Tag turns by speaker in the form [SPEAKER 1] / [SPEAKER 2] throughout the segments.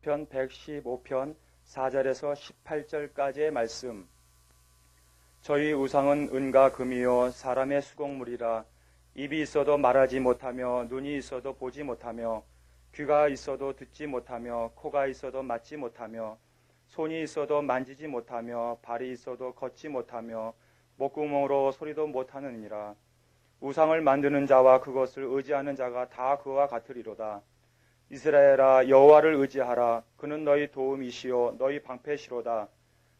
[SPEAKER 1] 편 115편 4절에서 18절까지의 말씀. 저희 우상은 은과 금이요 사람의 수공물이라. 입이 있어도 말하지 못하며 눈이 있어도 보지 못하며 귀가 있어도 듣지 못하며 코가 있어도 맡지 못하며 손이 있어도 만지지 못하며 발이 있어도 걷지 못하며 목구멍으로 소리도 못하느니라. 우상을 만드는 자와 그것을 의지하는 자가 다 그와 같으리로다. 이스라엘아, 여호와를 의지하라. 그는 너희 도움이시요 너희 방패시로다.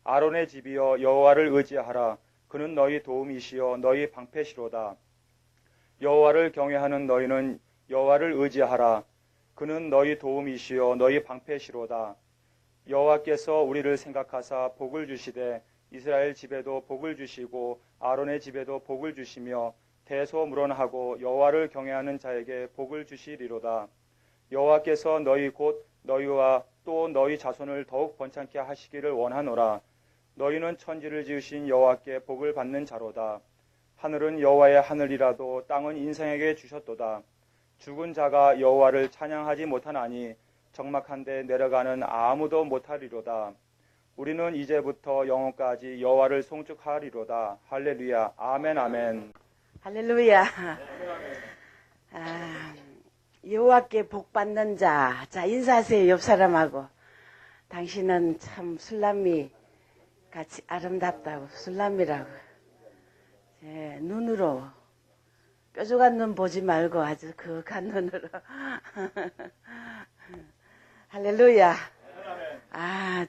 [SPEAKER 1] 아론의 집이여, 여호와를 의지하라. 그는 너희 도움이시요 너희 방패시로다. 여호와를 경외하는 너희는 여호와를 의지하라. 그는 너희 도움이시요 너희 방패시로다. 여호와께서 우리를 생각하사 복을 주시되 이스라엘 집에도 복을 주시고 아론의 집에도 복을 주시며 대소무론하고 여호와를 경외하는 자에게 복을 주시리로다. 여호와께서 너희 곧 너희와 또 너희 자손을 더욱 번창케 하시기를 원하노라. 너희는 천지를 지으신 여호와께 복을 받는 자로다. 하늘은 여호와의 하늘이라도 땅은 인생에게 주셨도다. 죽은 자가 여호와를 찬양하지 못하나니 적막한 데 내려가는 아무도 못하리로다. 우리는 이제부터 영원까지 여호와를 송축하리로다. 할렐루야. 아멘. 아멘.
[SPEAKER 2] 할렐루야. 여호와께 복 받는 자. 자, 인사하세요. 옆 사람하고. 당신은 참 술람이 같이 아름답다고. 술람이라고. 눈으로 뾰족한 눈 보지 말고 아주 그윽한 눈으로. 할렐루야.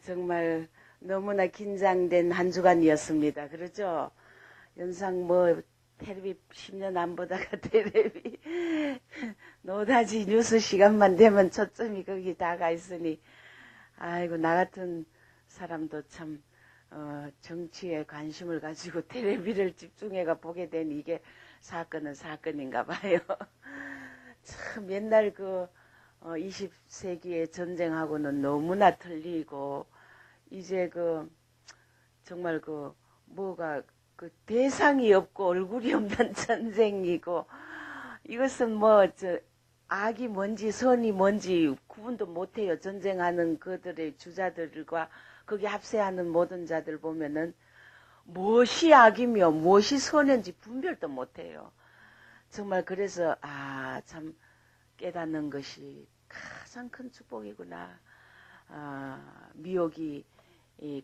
[SPEAKER 2] 정말 너무나 긴장된 한 주간이었습니다. 그렇죠? 연상 텔레비 10년 안 보다가 텔레비 노다지 뉴스 시간만 되면 초점이 거기 다가 있으니 아이고, 나 같은 사람도 참 정치에 관심을 가지고 텔레비를 집중해가 보게 된 이게 사건은 사건인가 봐요. 참 옛날 20세기의 전쟁하고는 너무나 틀리고 이제 정말 뭐가 대상이 없고 얼굴이 없는 전쟁이고 이것은 악이 뭔지 선이 뭔지 구분도 못해요. 전쟁하는 그들의 주자들과 거기 합세하는 모든 자들 보면은 무엇이 악이며 무엇이 선인지 분별도 못해요. 정말 그래서 참 깨닫는 것이 가장 큰 축복이구나. 미혹이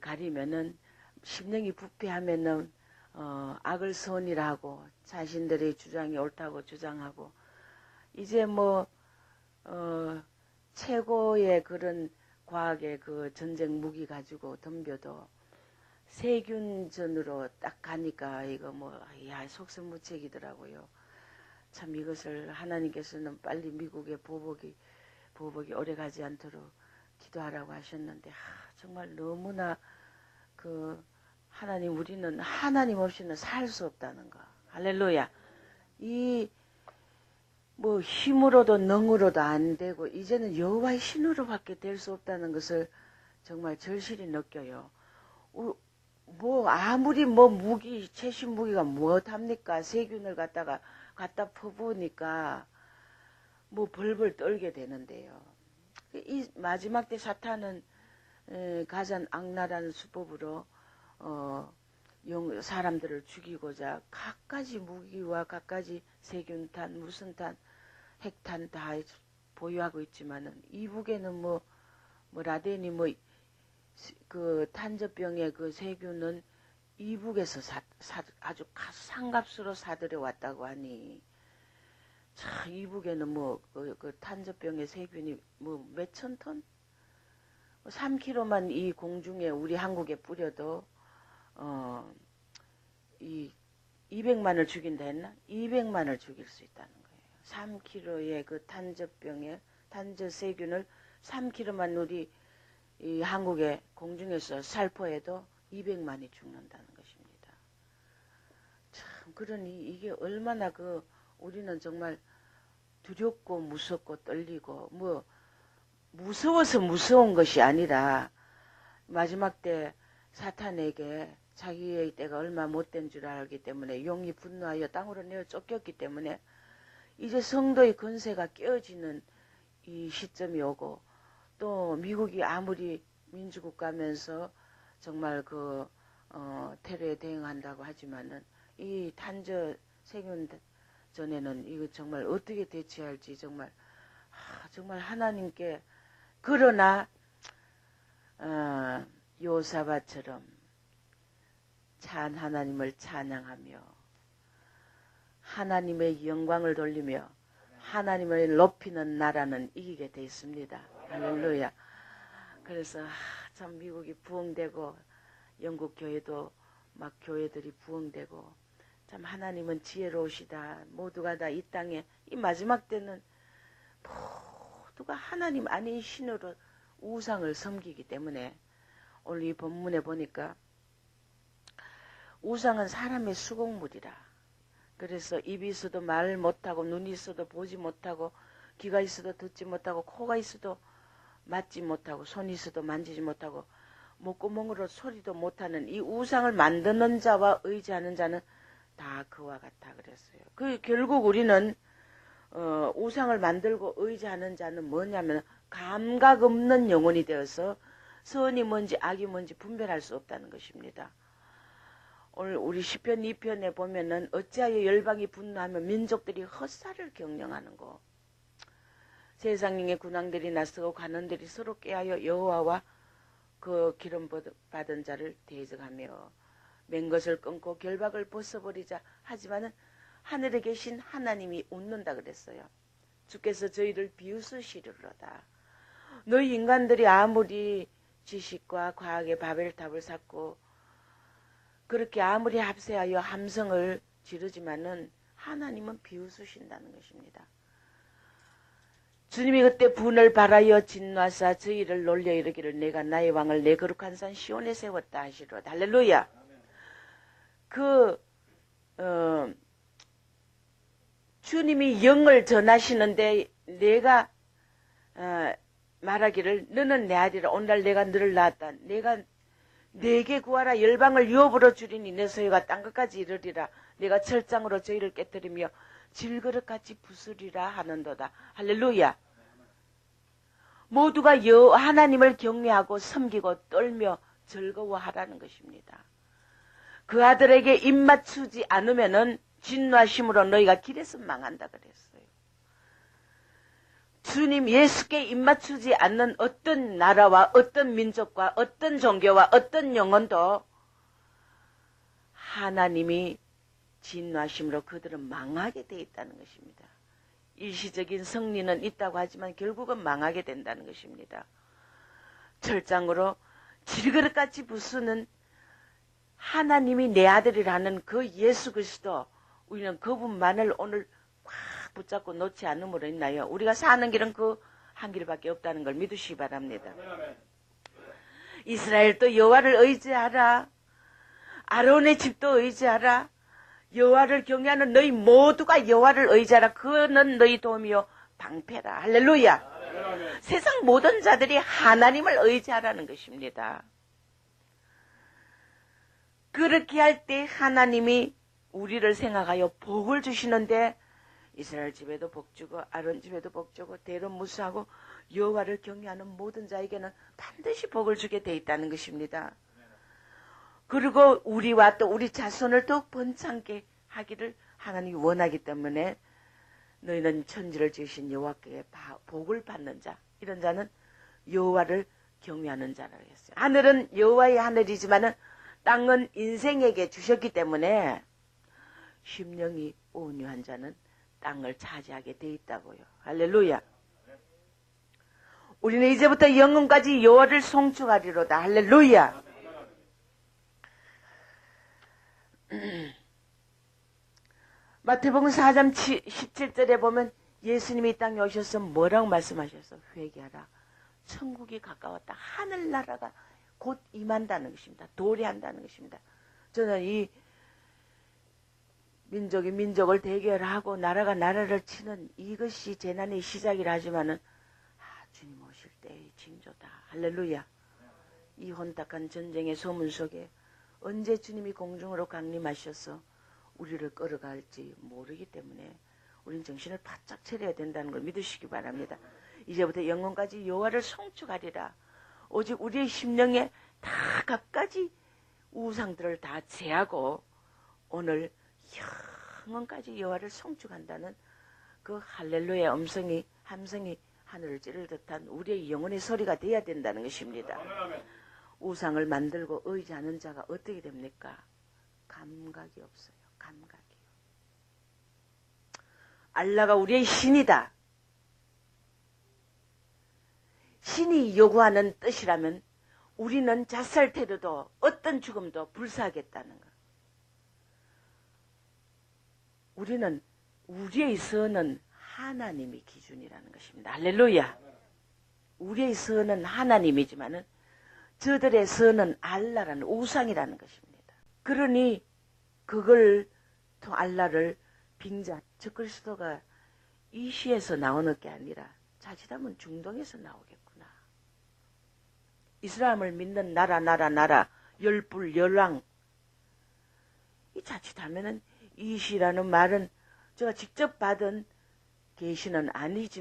[SPEAKER 2] 가리면은 심령이 부패하면은 악을 선이라고 자신들의 주장이 옳다고 주장하고 이제 최고의 그런 과학의 전쟁 무기 가지고 덤벼도 세균전으로 딱 가니까 이거 속수무책이더라고요. 참 이것을 하나님께서는 빨리 미국의 보복이 오래가지 않도록 기도하라고 하셨는데 정말 너무나 하나님, 우리는 하나님 없이는 살 수 없다는 거. 할렐루야. 힘으로도 능으로도 안 되고 이제는 여호와의 신으로밖에 될 수 없다는 것을 정말 절실히 느껴요. 아무리 최신 무기가 무엇합니까? 세균을 갖다 퍼부으니까 벌벌 떨게 되는데요. 이 마지막 때 사탄은 가장 악랄한 수법으로 사람들을 죽이고자 갖가지 무기와 갖가지 세균탄, 무슨탄, 핵탄 다 보유하고 있지만은 이북에는 라덴이 탄저병의 세균은 이북에서 아주 상값으로 사들여 왔다고 하니 참 이북에는 탄저병의 세균이 몇천 톤? 3kg만 이 공중에 우리 한국에 뿌려도 200만을 죽인다 했나? 200만을 죽일 수 있다는 거예요. 3kg의 탄저 세균을 3kg만 우리 이 한국의 공중에서 살포해도 200만이 죽는다는 것입니다. 참 그러니 이게 얼마나 우리는 정말 두렵고 무섭고 떨리고 무서워서 무서운 것이 아니라 마지막 때 사탄에게 자기의 때가 얼마 못된 줄 알기 때문에 용이 분노하여 땅으로 내어 쫓겼기 때문에 이제 성도의 권세가 깨어지는 이 시점이 오고 또 미국이 아무리 민주국가면서 정말 테러에 대응한다고 하지만은 이 탄저 세균 전에는 이거 정말 어떻게 대처할지 정말 정말 하나님께 그러나 요사바처럼 하나님을 찬양하며 하나님의 영광을 돌리며 하나님을 높이는 나라는 이기게 돼 있습니다. 할렐루야. 그래서 참 미국이 부흥되고 영국 교회도 막 교회들이 부흥되고 참 하나님은 지혜로우시다. 모두가 다 이 땅에 이 마지막 때는 모두가 하나님 아닌 신으로 우상을 섬기기 때문에 오늘 이 본문에 보니까 우상은 사람의 수공물이라. 그래서 입이 있어도 말 못하고 눈이 있어도 보지 못하고 귀가 있어도 듣지 못하고 코가 있어도 맞지 못하고 손이 있어도 만지지 못하고 목구멍으로 소리도 못하는 이 우상을 만드는 자와 의지하는 자는 다 그와 같아 그랬어요. 결국 우리는 우상을 만들고 의지하는 자는 뭐냐면 감각 없는 영혼이 되어서 선이 뭔지 악이 뭔지 분별할 수 없다는 것입니다. 오늘 우리 시편 2편에 보면은 어찌하여 열방이 분노하며 민족들이 헛살을 경영하는 거. 세상의 군왕들이 나서고 관원들이 서로 깨하여 여호와와 그 기름 받은 자를 대적하며 맨 것을 끊고 결박을 벗어버리자 하지만은 하늘에 계신 하나님이 웃는다 그랬어요. 주께서 저희를 비웃으시리로다. 너희 인간들이 아무리 지식과 과학의 바벨탑을 쌓고 그렇게 아무리 합세하여 함성을 지르지만은 하나님은 비웃으신다는 것입니다. 주님이 그때 분을 발하여 진노하사 저희를 놀려 이르기를 내가 나의 왕을 내 거룩한 산 시온에 세웠다 하시로다. 할렐루야. 주님이 영을 전하시는데 내가 말하기를 너는 내 아들이라 오늘날 내가 너를 낳았다. 내가 내게 구하라 열방을 유업으로 주리니 내 소유가 땅끝까지 이르리라. 내가 철장으로 저희를 깨뜨리며 질그릇같이 부수리라 하는도다. 할렐루야. 모두가 하나님을 경외하고 섬기고 떨며 즐거워하라는 것입니다. 그 아들에게 입맞추지 않으면은 진노하심으로 너희가 길에서 망한다 그랬어요. 주님 예수께 입맞추지 않는 어떤 나라와 어떤 민족과 어떤 종교와 어떤 영혼도 하나님이 진노하심으로 그들은 망하게 돼 있다는 것입니다. 일시적인 승리는 있다고 하지만 결국은 망하게 된다는 것입니다. 철장으로 질그릇같이 부수는 하나님이 내 아들이라는 그 예수 그리스도 우리는 그분만을 오늘 확 붙잡고 놓지 않음으로 인하여 우리가 사는 길은 그 한 길밖에 없다는 걸 믿으시기 바랍니다. 이스라엘도 여호와를 의지하라. 아론의 집도 의지하라. 여호와를 경외하는 너희 모두가 여호와를 의지하라. 그는 너희 도움이요 방패라. 할렐루야. 세상 모든 자들이 하나님을 의지하라는 것입니다. 그렇게 할 때 하나님이 우리를 생각하여 복을 주시는데 이스라엘 집에도 복 주고 아론 집에도 복 주고 대로 무수하고 여호와를 경외하는 모든 자에게는 반드시 복을 주게 돼 있다는 것입니다. 그리고 우리와 또 우리 자손을 더 번창게 하기를 하나님이 원하기 때문에 너희는 천지를 지으신 여호와께 복을 받는 자 이런 자는 여호와를 경외하는 자라고 했어요. 하늘은 여호와의 하늘이지만은 땅은 인생에게 주셨기 때문에 심령이 온유한 자는 땅을 차지하게 돼 있다고요. 할렐루야. 우리는 이제부터 영원까지 여호와를 송축하리로다. 할렐루야. 마태복음 4장 17절에 보면 예수님이 이 땅에 오셔서 뭐라고 말씀하셨어? 회개하라. 천국이 가까웠다. 하늘나라가 곧 임한다는 것입니다. 도래한다는 것입니다. 저는 이 민족이 민족을 대결하고 나라가 나라를 치는 이것이 재난의 시작이라 하지만은 주님 오실 때의 징조다. 할렐루야. 이 혼탁한 전쟁의 소문 속에 언제 주님이 공중으로 강림하셔서 우리를 끌어갈지 모르기 때문에 우린 정신을 바짝 차려야 된다는 걸 믿으시기 바랍니다. 이제부터 영원까지 여호와를 송축하리라. 오직 우리의 심령에 다 갖가지 우상들을 다 제하고 오늘 영원까지 여호와를 송축한다는 그 할렐루야 함성이 하늘을 찌를 듯한 우리의 영혼의 소리가 되어야 된다는 것입니다. 우상을 만들고 의지하는 자가 어떻게 됩니까? 감각이 없어요. 감각이요. 알라가 우리의 신이다. 신이 요구하는 뜻이라면 우리는 잣살테러도 어떤 죽음도 불사하겠다는 것. 우리는 우리의 선은 하나님이 기준이라는 것입니다. 할렐루야. 우리의 선은 하나님이지만은 저들의 선은 알라라는 우상이라는 것입니다. 그러니 그걸 또 알라를 빙자 적그리스도가 이 시에서 나오는 게 아니라 자칫하면 중동에서 나오겠구나. 이슬람을 믿는 나라 열불 열왕 이 자칫하면은 이 시라는 말은 제가 직접 받은 계시는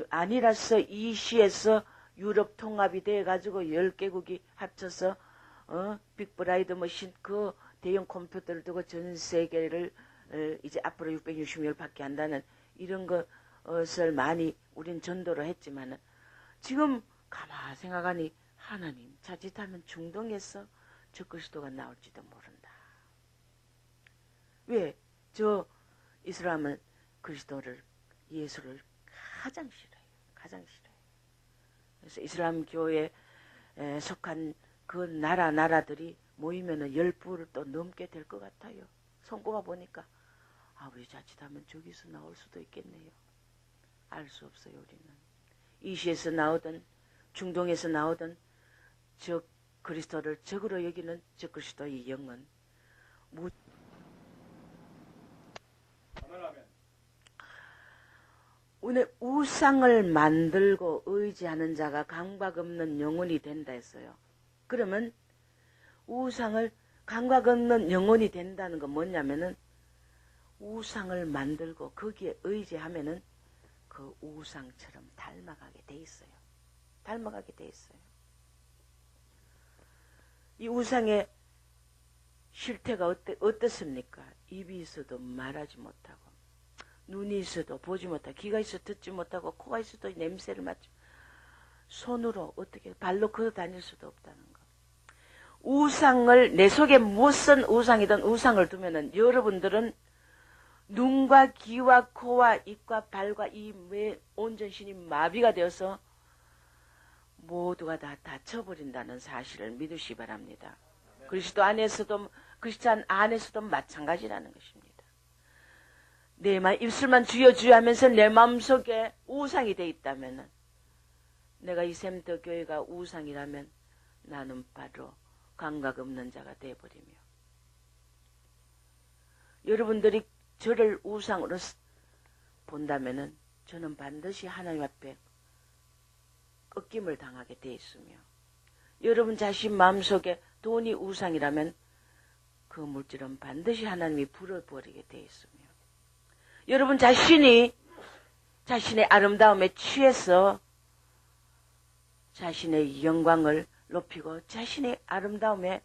[SPEAKER 2] 아니라서 이 시에서 유럽 통합이 돼가지고 10개국이 합쳐서 빅브라이드 머신 그 대형 컴퓨터를 두고 전 세계를 이제 앞으로 660명밖에 한다는 이런 것을 많이 우린 전도를 했지만은 지금 가만 생각하니 하나님 자칫하면 중동에서 적그리스도가 나올지도 모른다. 왜? 저 이슬람은 그리스도를 예수를 가장 싫어해요. 가장 싫어해요. 그래서 이슬람 교회에 속한 그 나라들이 모이면은 10부를 또 넘게 될 것 같아요. 손꼽아 보니까 우리 자칫하면 저기서 나올 수도 있겠네요. 알 수 없어요. 우리는 이시에서 나오든 중동에서 나오든 저 그리스도를 적으로 여기는 저 그리스도의 영은 오늘 우상을 만들고 의지하는 자가 감각 없는 영혼이 된다 했어요. 그러면 우상을 감각 없는 영혼이 된다는 건 뭐냐면은 우상을 만들고 거기에 의지하면은 그 우상처럼 닮아가게 돼 있어요. 닮아가게 돼 있어요. 이 우상의 실태가 어떻습니까? 입이 있어도 말하지 못하고 눈이 있어도 보지 못하고 귀가 있어도 듣지 못하고 코가 있어도 냄새를 맡지 손으로 어떻게 발로 걸어 다닐 수도 없다는 거. 우상을 내 속에 무슨 우상이든 우상을 두면은 여러분들은 눈과 귀와 코와 입과 발과 이 온 전신이 마비가 되어서 모두가 다 다쳐버린다는 사실을 믿으시기 바랍니다. 크리스찬 안에서도 마찬가지라는 것입니다. 내 입술만 주여 주여 하면서 내 마음속에 우상이 돼 있다면 내가 이샘터 교회가 우상이라면 나는 바로 감각 없는 자가 되어버리며 여러분들이 저를 우상으로 본다면 저는 반드시 하나님 앞에 꺾임을 당하게 돼 있으며 여러분 자신 마음속에 돈이 우상이라면 그 물질은 반드시 하나님이 불어버리게 돼 있으며 여러분 자신이 자신의 아름다움에 취해서 자신의 영광을 높이고 자신의 아름다움에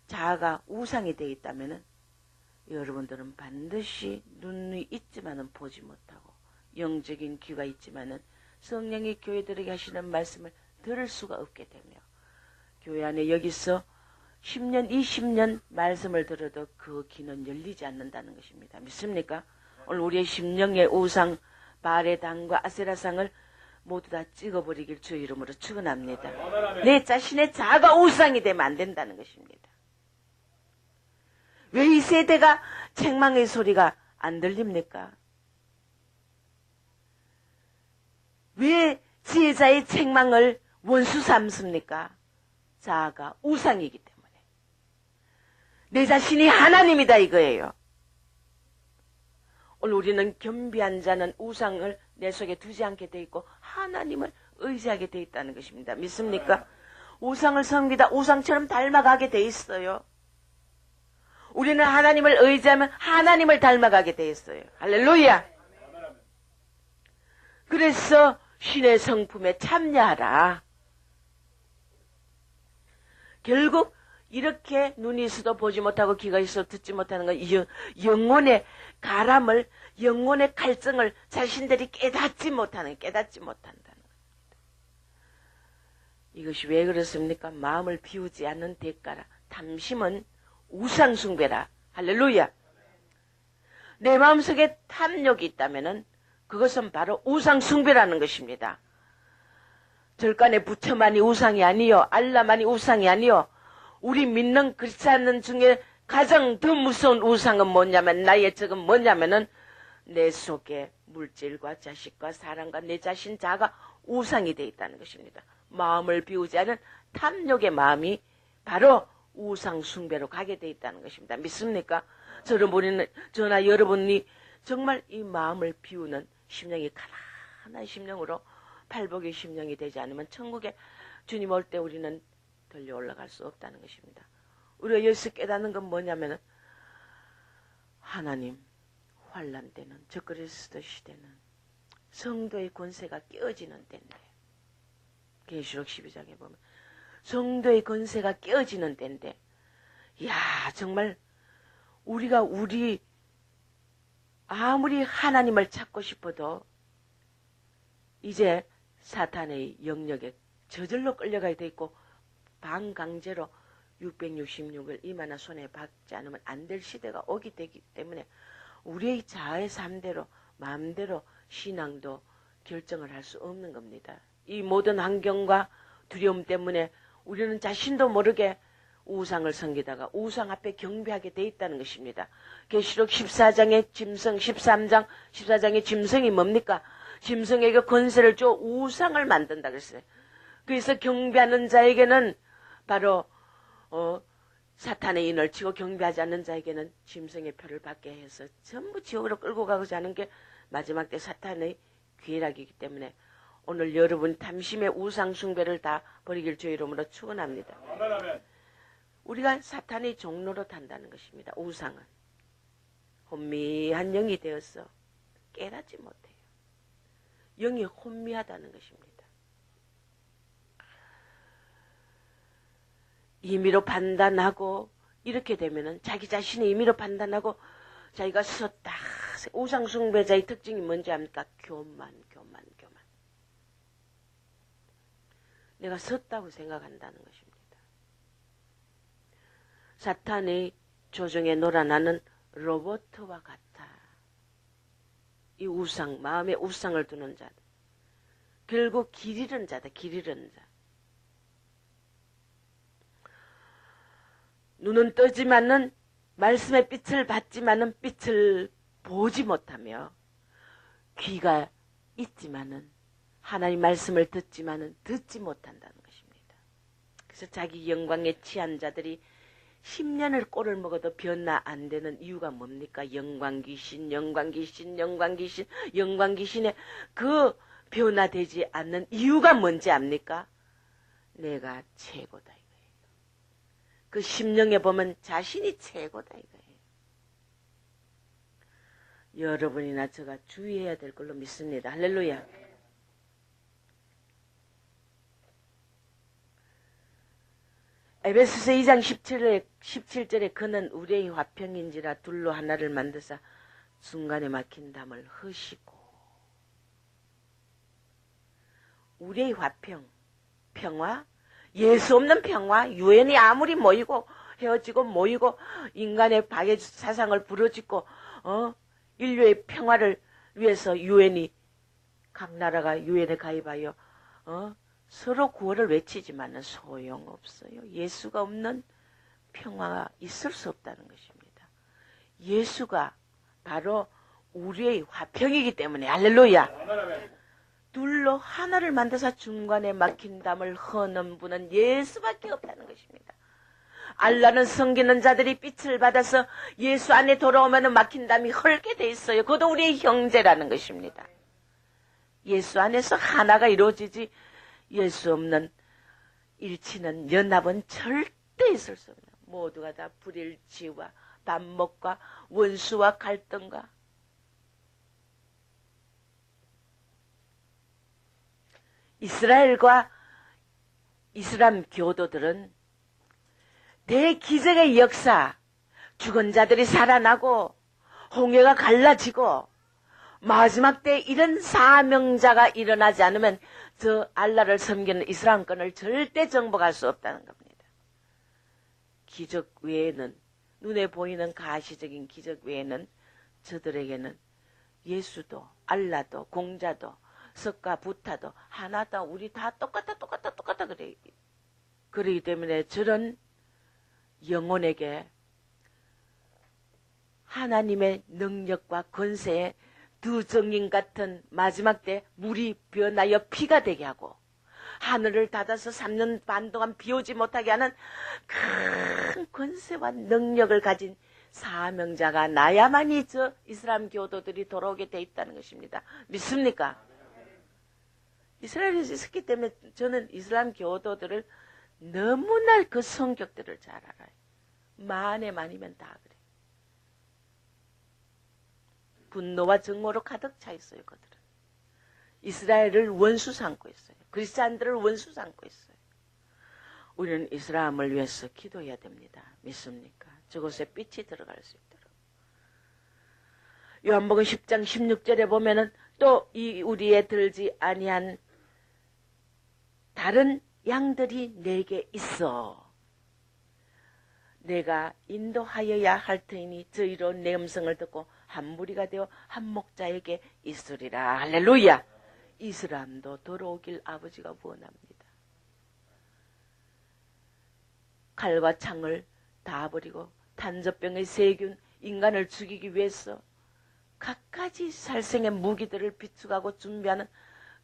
[SPEAKER 2] 자아가 우상이 되어 있다면 여러분들은 반드시 눈이 있지만은 보지 못하고 영적인 귀가 있지만은 성령이 교회들에게 하시는 말씀을 들을 수가 없게 되며 교회 안에 여기서 10년 20년 말씀을 들어도 그 귀는 열리지 않는다는 것입니다. 믿습니까? 오늘 우리의 심령의 우상 바레당과 아세라상을 모두 다 찍어버리길 주 이름으로 축원합니다. 내 자신의 자아가 우상이 되면 안 된다는 것입니다. 왜 이 세대가 책망의 소리가 안 들립니까? 왜 지혜자의 책망을 원수 삼습니까? 자아가 우상이기 때문에. 내 자신이 하나님이다 이거예요. 오늘 우리는 겸비한 자는 우상을 내 속에 두지 않게 돼 있고 하나님을 의지하게 돼 있다는 것입니다. 믿습니까? 우상을 섬기다 우상처럼 닮아가게 돼 있어요. 우리는 하나님을 의지하면 하나님을 닮아가게 돼 있어요. 할렐루야. 그래서 신의 성품에 참여하라. 결국 이렇게 눈이 있어도 보지 못하고 귀가 있어도 듣지 못하는 건 영혼의 가람을, 영혼의 갈증을 자신들이 깨닫지 못한다는 겁니다. 이것이 왜 그렇습니까? 마음을 비우지 않는 대가라. 탐심은 우상숭배라. 할렐루야. 내 마음속에 탐욕이 있다면은 그것은 바로 우상숭배라는 것입니다. 절간에 부처만이 우상이 아니요, 알라만이 우상이 아니요, 우리 믿는 크리스찬 중에 가장 더 무서운 우상은 뭐냐면, 나의 적은 뭐냐면은 내 속에 물질과 자식과 사랑과 내 자신 자가 우상이 되어 있다는 것입니다. 마음을 비우지 않은 탐욕의 마음이 바로 우상 숭배로 가게 되어 있다는 것입니다. 믿습니까? 저나 여러분이 정말 이 마음을 비우는 심령이 가난한 심령으로 팔복의 심령이 되지 않으면 천국에 주님 올 때 우리는 들려 올라갈 수 없다는 것입니다. 우리가 여기서 깨닫는 건 뭐냐면, 하나님 환난 때는, 저 그리스도 시대는 성도의 권세가 깨어지는 때인데, 계시록 12장에 보면 성도의 권세가 깨어지는 때인데, 이야, 정말 우리가 아무리 하나님을 찾고 싶어도 이제 사탄의 영역에 저절로 끌려가야 돼 있고, 반강제로 666을 이만한 손에 받지 않으면 안 될 시대가 오게 되기 때문에 우리의 자아의 삶대로 마음대로 신앙도 결정을 할 수 없는 겁니다. 이 모든 환경과 두려움 때문에 우리는 자신도 모르게 우상을 섬기다가 우상 앞에 경배하게 돼 있다는 것입니다. 계시록 14장의 짐승, 13장 14장의 짐승이 뭡니까? 짐승에게 권세를 줘 우상을 만든다 그랬어요. 그래서 경배하는 자에게는 바로 사탄의 인을 치고, 경배하지 않는 자에게는 짐승의 표를 받게 해서 전부 지옥으로 끌고 가고자 하는 게 마지막 때 사탄의 괴락이기 때문에 오늘 여러분 탐심의 우상 숭배를 다 버리길 주의 이름으로 축원합니다. 우리가 사탄의 종로로 탄다는 것입니다. 우상은 혼미한 영이 되어서 깨닫지 못해요. 영이 혼미하다는 것입니다. 임의로 판단하고, 이렇게 되면은 자기 자신의 임의로 판단하고 자기가 섰다. 우상숭배자의 특징이 뭔지 압니까? 교만. 내가 섰다고 생각한다는 것입니다. 사탄의 조종에 놀아나는 로봇과 같아. 이 우상, 마음에 우상을 두는 자들. 결국 길 잃은 자다, 길 잃은 자. 눈은 뜨지만은, 말씀의 빛을 받지만은 빛을 보지 못하며, 귀가 있지만은 하나님 말씀을 듣지만은 듣지 못한다는 것입니다. 그래서 자기 영광에 취한 자들이 10년을 꼴을 먹어도 변화 안 되는 이유가 뭡니까? 영광귀신에 그 변화되지 않는 이유가 뭔지 압니까? 내가 최고다 이거예요. 그 심령에 보면 자신이 최고다 이거예요. 여러분이나 제가 주의해야 될 걸로 믿습니다. 할렐루야. 에베소서 2장 17절에 그는 우리의 화평인지라 둘로 하나를 만드사 중간에 막힌 담을 허시고. 우리의 화평, 평화, 예수 없는 평화, 유엔이 아무리 모이고 헤어지고 모이고 인간의 박해 사상을 부러짓고 인류의 평화를 위해서 유엔이, 각 나라가 유엔에 가입하여 서로 구호를 외치지만은 소용없어요. 예수가 없는 평화가 있을 수 없다는 것입니다. 예수가 바로 우리의 화평이기 때문에, 할렐루야. 둘로 하나를 만드사 중간에 막힌 담을 허는 분은 예수밖에 없다는 것입니다. 알라는 섬기는 자들이 빛을 받아서 예수 안에 돌아오면 막힌 담이 헐게 돼 있어요. 그것도 우리의 형제라는 것입니다. 예수 안에서 하나가 이루어지지, 예수 없는 일치는 연합은 절대 있을 수 없는, 모두가 다 불일치와 반목과 원수와 갈등과 이스라엘과 이슬람 교도들은 대기적의 역사, 죽은 자들이 살아나고 홍해가 갈라지고 마지막 때 이런 사명자가 일어나지 않으면 저 알라를 섬기는 이슬람권을 절대 정복할 수 없다는 겁니다. 기적 외에는, 눈에 보이는 가시적인 기적 외에는 저들에게는 예수도 알라도 공자도 석가 부타도 하나다 우리 다 똑같다 그래. 그러기 때문에 저런 영혼에게 하나님의 능력과 권세에 두 정인 같은 마지막 때 물이 변하여 피가 되게 하고 하늘을 닫아서 3년 반 동안 비오지 못하게 하는 큰 권세와 능력을 가진 사명자가 나야만이 저 이슬람 교도들이 돌아오게 돼 있다는 것입니다. 믿습니까? 이스라엘에서 있었기 때문에 저는 이슬람 교도들을 너무나 그 성격들을 잘 알아요. 만에만이면 다 그래. 분노와 증오로 가득 차 있어요. 그들은. 이스라엘을 원수 삼고 있어요. 크리스찬들을 원수 삼고 있어요. 우리는 이스라엘을 위해서 기도해야 됩니다. 믿습니까? 저곳에 빛이 들어갈 수 있도록. 요한복음 10장 16절에 보면은 또 이 우리에 들지 아니한 다른 양들이 내게 있어. 내가 인도하여야 할 터이니 저희로 내 음성을 듣고 한 무리가 되어 한 목자에게 있으리라. 할렐루야. 이 사람도 돌아오길 아버지가 원합니다. 칼과 창을 다 버리고 탄저병의 세균 인간을 죽이기 위해서 갖가지 살생의 무기들을 비축하고 준비하는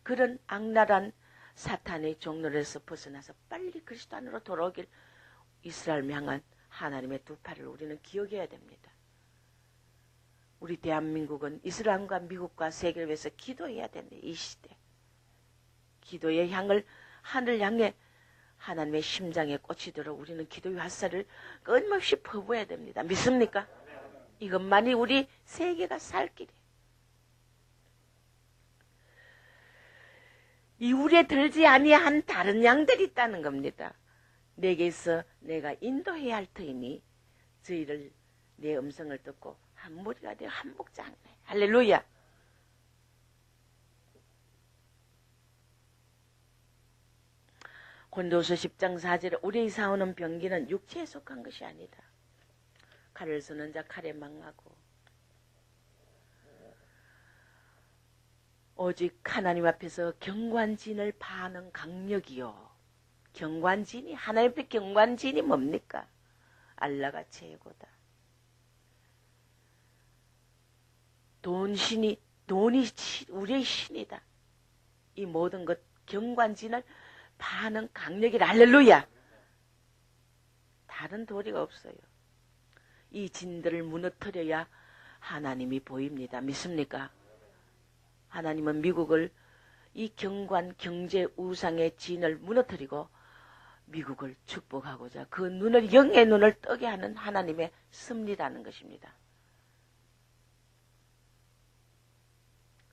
[SPEAKER 2] 그런 악랄한 사탄의 종로에서 벗어나서 빨리 그리스도 안으로 돌아오길 이스라엘 향한 하나님의 두 팔을 우리는 기억해야 됩니다. 우리 대한민국은 이스라엘과 미국과 세계를 위해서 기도해야 된다. 이 시대. 기도의 향을 하늘 향해 하나님의 심장에 꽂히도록 우리는 기도의 화살을 끊임없이 퍼부어야 됩니다. 믿습니까? 이것만이 우리 세계가 살 길이에요. 이 우리에 들지 아니한 다른 양들이 있다는 겁니다. 내게서 내가 인도해야 할 터이니 저희를 내 음성을 듣고 한 무리가 되어 한 목자하네. 할렐루야. 고린도후서 10장 4절에 우리의 싸우는 병기는 육체에 속한 것이 아니다. 칼을 쓰는 자 칼에 망하고 오직 하나님 앞에서 경관진을 파는 강력이요. 경관진이 하나님 앞에 경관진이 뭡니까? 알라가 최고다. 돈이 우리의 신이다. 이 모든 것 경관진을 파는 강력이라. 할렐루야. 다른 도리가 없어요. 이 진들을 무너뜨려야 하나님이 보입니다. 믿습니까? 하나님은 미국을 이 경관 경제 우상의 진을 무너뜨리고 미국을 축복하고자 그 눈을 영의 눈을 뜨게 하는 하나님의 섭리라는 것입니다.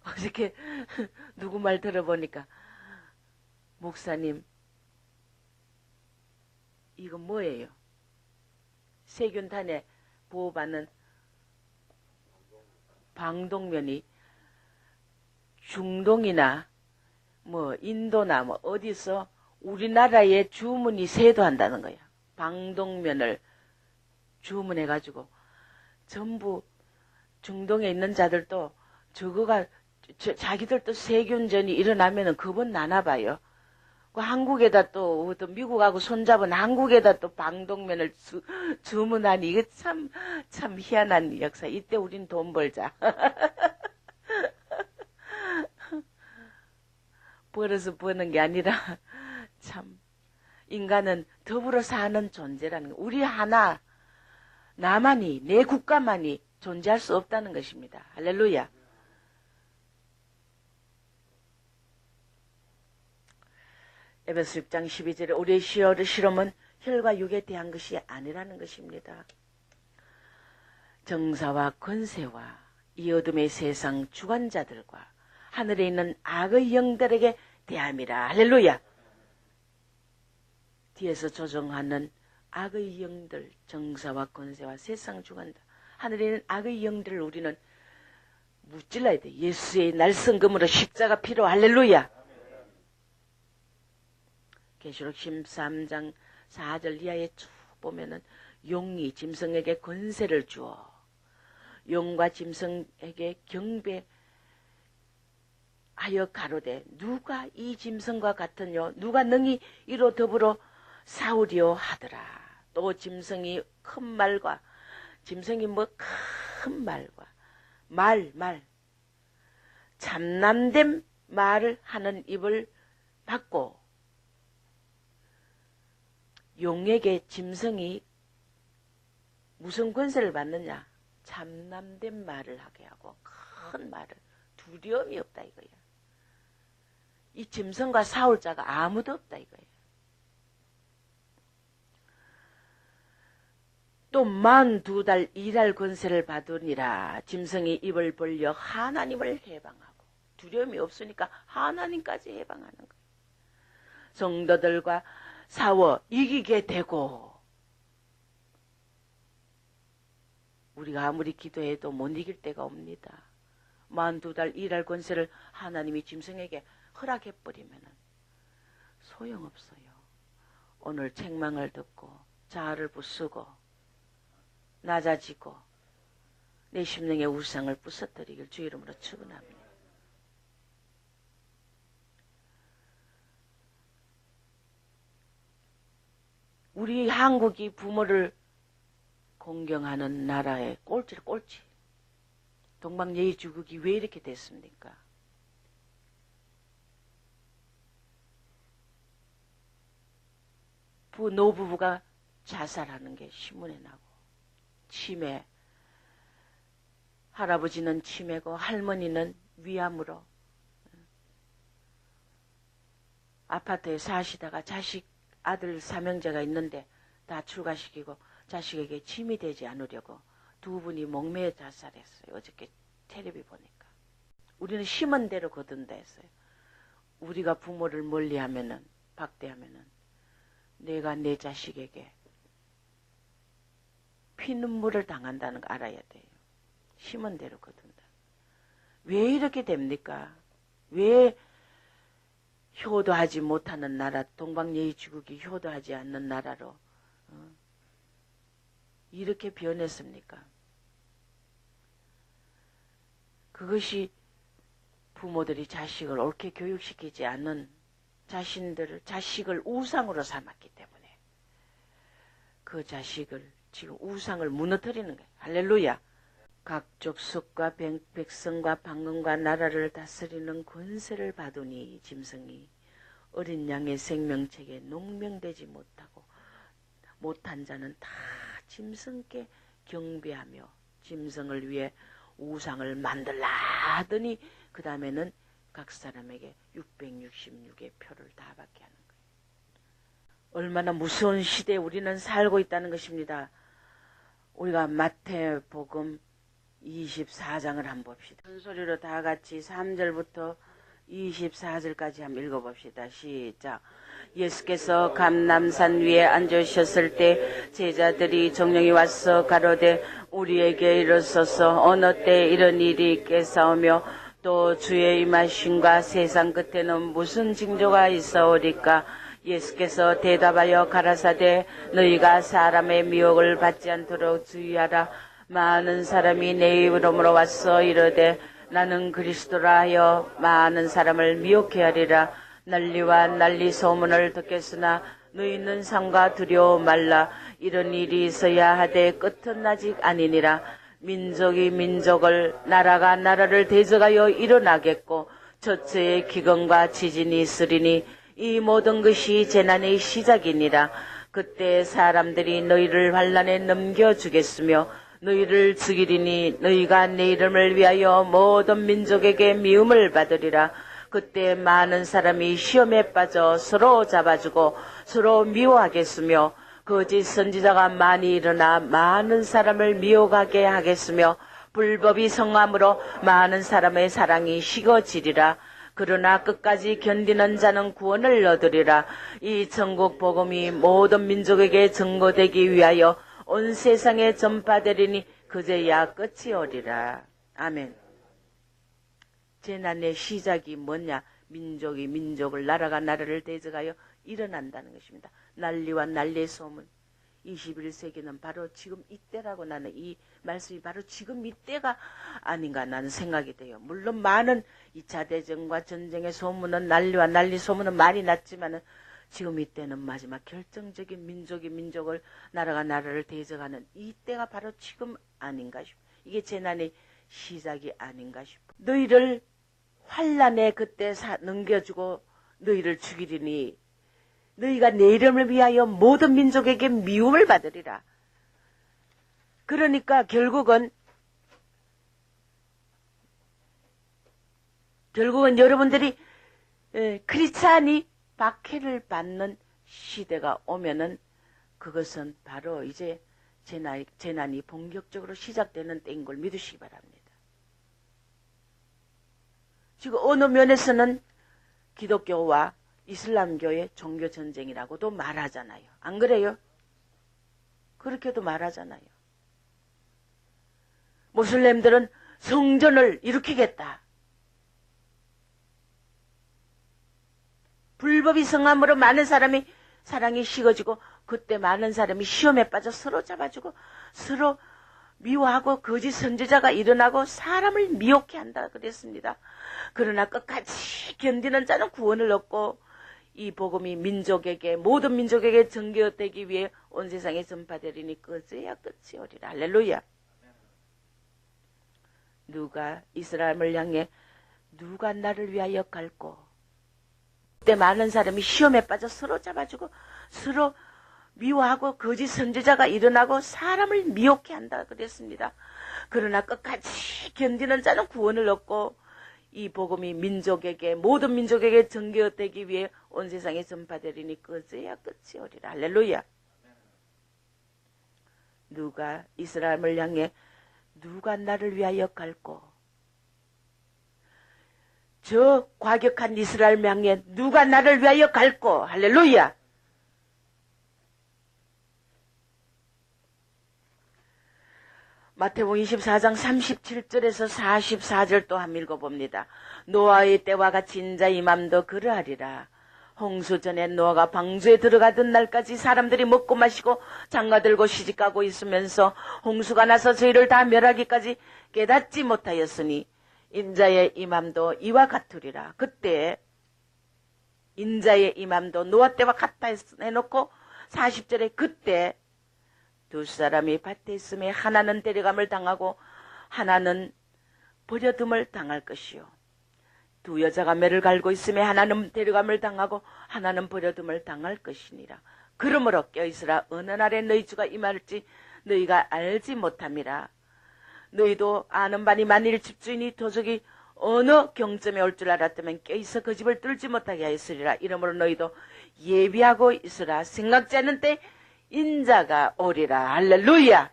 [SPEAKER 2] 어저께 누구 말 들어보니까 목사님 이거 뭐예요? 세균탄에 보호받는 방독면이 중동이나 뭐 인도나 뭐 어디서 우리나라에 주문이 세도한다는 거야. 방독면을 주문해가지고 전부 중동에 있는 자들도 저거가 자기들도 세균전이 일어나면은 겁은 나나 봐요. 그 한국에다 또 미국하고 손잡은 한국에다 또 방독면을 주문하니 이거 참 희한한 역사. 이때 우린 돈 벌자. 벌어서 버는 게 아니라 참 인간은 더불어 사는 존재라는 거. 우리 하나 나만이 내 국가만이 존재할 수 없다는 것입니다. 할렐루야. 에베소 6장 12절에 우리의 실험은 혈과 육에 대한 것이 아니라는 것입니다. 정사와 권세와 이 어둠의 세상 주관자들과 하늘에 있는 악의 영들에게 대함이라. 할렐루야. 뒤에서 조종하는 악의 영들, 정사와 권세와 세상 주관다. 하늘에 있는 악의 영들을 우리는 무찔러야 돼. 예수의 날성금으로 십자가 피로. 할렐루야. 계시록 13장 4절 이하에 쭉 보면은 용이 짐승에게 권세를 주어 용과 짐승에게 경배하여 가로되 누가 이 짐승과 같으뇨 누가 능히 이로 더불어 싸우리오 하더라. 또 짐승이 큰 말과 짐승이 뭐 큰 말과 말 참남된 말을 하는 입을 받고 용에게 짐승이 무슨 권세를 받느냐? 참남된 말을 하게 하고 큰 말을 두려움이 없다 이거야. 이 짐승과 싸울 자가 아무도 없다 이거야. 또 42달 일할 권세를 받으니라. 짐승이 입을 벌려 하나님을 해방하고 두려움이 없으니까 하나님까지 해방하는 거야. 성도들과 싸워 이기게 되고 우리가 아무리 기도해도 못 이길 때가 옵니다. 42달 일할 권세를 하나님이 짐승에게 허락해버리면 소용없어요. 오늘 책망을 듣고 자아를 부수고 낮아지고 내 심령의 우상을 부숴뜨리길 주 이름으로 축원합니다. 우리 한국이 부모를 공경하는 나라의 꼴찌. 동방예의주국이 왜 이렇게 됐습니까? 노부부가 자살하는 게 신문에 나고 치매, 할아버지는 치매고 할머니는 위암으로 아파트에 사시다가 아들 삼형제가 있는데 다 출가시키고 자식에게 짐이 되지 않으려고 두 분이 목매어 자살했어요. 어저께 텔레비 보니까. 우리는 심은 대로 거둔다 했어요. 우리가 부모를 멀리하면은 박대하면은 내가 내 자식에게 피눈물을 당한다는 거 알아야 돼요. 심은 대로 거둔다. 왜 이렇게 됩니까? 왜 효도하지 못하는 나라, 동방예의주국이 효도하지 않는 나라로 이렇게 변했습니까? 그것이 부모들이 자식을 옳게 교육시키지 않는 자식을 우상으로 삼았기 때문에 그 자식을 지금 우상을 무너뜨리는 거예요. 할렐루야. 각 족속과 백성과 방언과 나라를 다스리는 권세를 받으니 짐승이 어린 양의 생명책에 농명되지 못한 자는 다 짐승께 경배하며 짐승을 위해 우상을 만들라 하더니 그 다음에는 각 사람에게 666의 표를 다 받게 하는 거예요. 얼마나 무서운 시대에 우리는 살고 있다는 것입니다. 우리가 마태복음 24장을 한번 봅시다. 큰 소리로 다 같이 3절부터 24절까지 한번 읽어봅시다. 시작. 예수께서 감람산 위에 앉으셨을 때 제자들이 정령이 와서 가로되 우리에게 이르소서 어느 때 이런 일이 있겠사오며 또 주의 임하심과 세상 끝에는 무슨 징조가 있어오리까? 예수께서 대답하여 가라사대 너희가 사람의 미혹을 받지 않도록 주의하라. 많은 사람이 내 이름으로 와서 이르되 나는 그리스도라 하여 많은 사람을 미혹해 하리라. 난리와 난리 소문을 듣겠으나 너희는 상과 두려워 말라. 이런 일이 있어야 하되 끝은 아직 아니니라. 민족이 민족을 나라가 나라를 대적하여 일어나겠고 저처에 기근과 지진이 있으리니 이 모든 것이 재난의 시작이니라. 그때 사람들이 너희를 환난에 넘겨주겠으며 너희를 죽이리니 너희가 내 이름을 위하여 모든 민족에게 미움을 받으리라. 그때 많은 사람이 시험에 빠져 서로 잡아주고 서로 미워하겠으며 거짓 선지자가 많이 일어나 많은 사람을 미혹하게 하겠으며 불법이 성함으로 많은 사람의 사랑이 식어지리라. 그러나 끝까지 견디는 자는 구원을 얻으리라. 이 천국 복음이 모든 민족에게 증거되기 위하여 온 세상에 전파되리니 그제야 끝이 오리라. 아멘. 재난의 시작이 뭐냐? 민족이 민족을, 나라가 나라를 대적하여 일어난다는 것입니다. 난리와 난리의 소문. 21세기는 바로 지금 이때라고, 나는 이 말씀이 바로 지금 이때가 아닌가 나는 생각이 돼요. 물론 많은 2차 대전과 전쟁의 소문은, 난리와 난리 소문은 많이 났지만은 지금 이때는 마지막 결정적인 민족이 민족을, 나라가 나라를 대적하는 이때가 바로 지금 아닌가 싶어. 이게 재난의 시작이 아닌가 싶어. 너희를 환난에 그때 넘겨주고 너희를 죽이리니 너희가 내 이름을 위하여 모든 민족에게 미움을 받으리라. 그러니까 결국은 여러분들이 크리스찬이 박해를 받는 시대가 오면은 그것은 바로 이제 재난이 본격적으로 시작되는 때인 걸 믿으시기 바랍니다. 지금 어느 면에서는 기독교와 이슬람교의 종교 전쟁이라고도 말하잖아요. 안 그래요? 그렇게도 말하잖아요. 모슬렘들은 성전을 일으키겠다. 불법이 성함으로 많은 사람이 사랑이 식어지고 그때 많은 사람이 시험에 빠져 서로 잡아주고 서로 미워하고 거짓 선지자가 일어나고 사람을 미혹해 한다 그랬습니다. 그러나 끝까지 견디는 자는 구원을 얻고 이 복음이 민족에게, 모든 민족에게 전개되기 위해 온 세상에 전파되리니 그제야 끝이 오리라. 할렐루야. 누가 이스라엘을 향해 누가 나를 위하여 갈고, 그때 많은 사람이 시험에 빠져 서로 잡아주고 서로 미워하고 거짓 선지자가 일어나고 사람을 미혹해 한다 그랬습니다. 그러나 끝까지 견디는 자는 구원을 얻고 이 복음이 민족에게, 모든 민족에게 전개되기 위해 온 세상에 전파되리니 그제야 끝이 오리라. 할렐루야. 누가 이스라엘을 향해 누가 나를 위하여 갈고, 저 과격한 이스라엘 향해 누가 나를 위하여 갈고. 할렐루야. 마태복음 24장 37절에서 44절 또 한번 읽어봅니다. 노아의 때와 같이 인자 이맘도 그러하리라. 홍수 전에 노아가 방주에 들어가던 날까지 사람들이 먹고 마시고 장가들고 시집가고 있으면서 홍수가 나서 저희를 다 멸하기까지 깨닫지 못하였으니 인자의 이맘도 이와 같으리라. 그때 인자의 이맘도 노아 때와 같다 해놓고 40절에 그때 두 사람이 밭에 있음에 하나는 데려감을 당하고 하나는 버려둠을 당할 것이요. 두 여자가 매를 갈고 있음에 하나는 데려감을 당하고 하나는 버려둠을 당할 것이니라. 그러므로 껴있으라. 어느 날에 너희 주가 임할지 너희가 알지 못함이라. 너희도 아는 바니 만일 집주인이 도적이 어느 경점에 올 줄 알았다면 껴있어 그 집을 뚫지 못하게 하였으리라. 이러므로 너희도 예비하고 있으라. 생각지 않은 때 인자가 오리라. 할렐루야.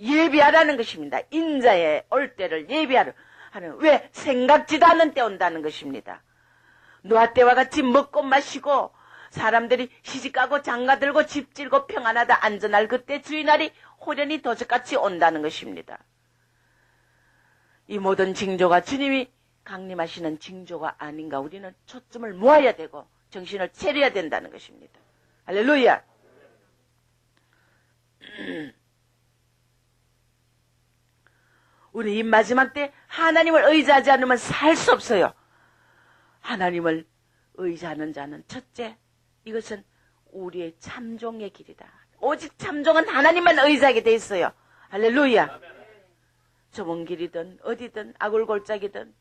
[SPEAKER 2] 예비하라는 것입니다. 인자의 올 때를 예비하라 하는, 왜? 생각지도 않은 때 온다는 것입니다. 노아 때와 같이 먹고 마시고 사람들이 시집가고 장가들고 집질고 평안하다 안전할 그때 주의날이 호련히 도적같이 온다는 것입니다. 이 모든 징조가 주님이 강림하시는 징조가 아닌가. 우리는 초점을 모아야 되고 정신을 차려야 된다는 것입니다. 할렐루야. 우리 이 마지막 때 하나님을 의지하지 않으면 살 수 없어요. 하나님을 의지하는 자는 첫째, 이것은 우리의 참종의 길이다. 오직 참종은 하나님만 의지하게 돼 있어요. 할렐루야. 좁은 길이든 어디든 아굴골짜기든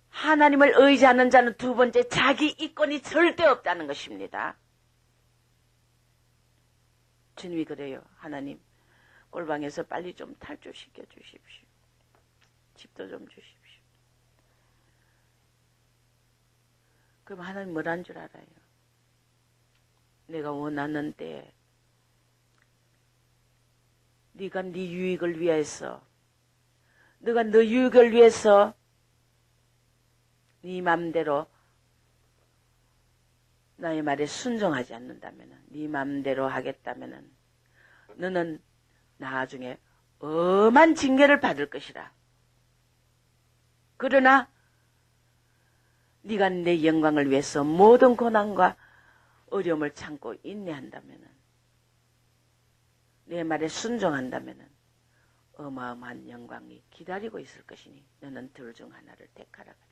[SPEAKER 2] 하나님을 의지하는 자는 두 번째, 자기 이권이 절대 없다는 것입니다. 주님이 그래요. 하나님, 꼴방에서 빨리 좀 탈출시켜 주십시오. 집도 좀 주십시오. 그럼 하나님 뭘 한 줄 알아요? 내가 원하는데 네가 네 유익을 위해서 너가 너 유익을 위해서 네 맘대로 나의 말에 순종하지 않는다면, 네 맘대로 하겠다면 너는 나중에 엄한 징계를 받을 것이라. 그러나 네가 내 영광을 위해서 모든 고난과 어려움을 참고 인내한다면, 내 말에 순종한다면 어마어마한 영광이 기다리고 있을 것이니 너는 둘 중 하나를 택하라 그래.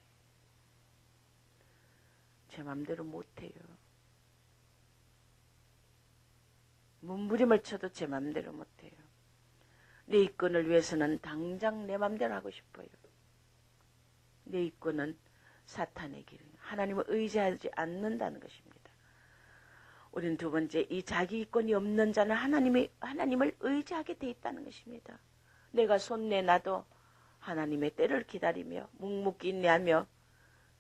[SPEAKER 2] 제 맘대로 못해요. 몸부림을 쳐도 제 맘대로 못해요. 내 이권을 위해서는 당장 내 맘대로 하고 싶어요. 내 이권은 사탄의 길, 하나님을 의지하지 않는다는 것입니다. 우리는 두 번째, 이 자기 이권이 없는 자는 하나님을 의지하게 돼 있다는 것입니다. 내가 손 내놔도 하나님의 때를 기다리며 묵묵히 인내하며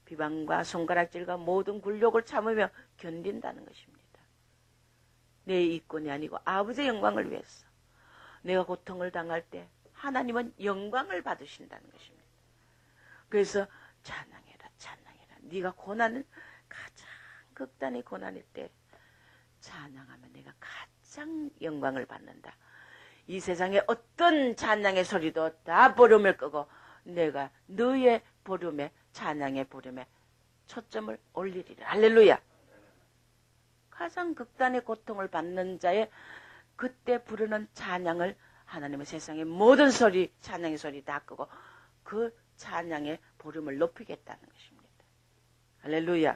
[SPEAKER 2] 비방과 손가락질과 모든 굴욕을 참으며 견딘다는 것입니다. 내 이권이 아니고 아버지의 영광을 위해서 내가 고통을 당할 때 하나님은 영광을 받으신다는 것입니다. 그래서 찬양해라, 찬양해라. 네가 고난을 가장 극단의 고난일 때 찬양하면 내가 가장 영광을 받는다. 이 세상의 어떤 찬양의 소리도 다 보름을 끄고 내가 너의 보름에, 찬양의 보름에 초점을 올리리라. 할렐루야. 가장 극단의 고통을 받는 자의 그때 부르는 찬양을 하나님의 세상의 모든 소리, 찬양의 소리 다 끄고 그 찬양의 보름을 높이겠다는 것입니다. 할렐루야.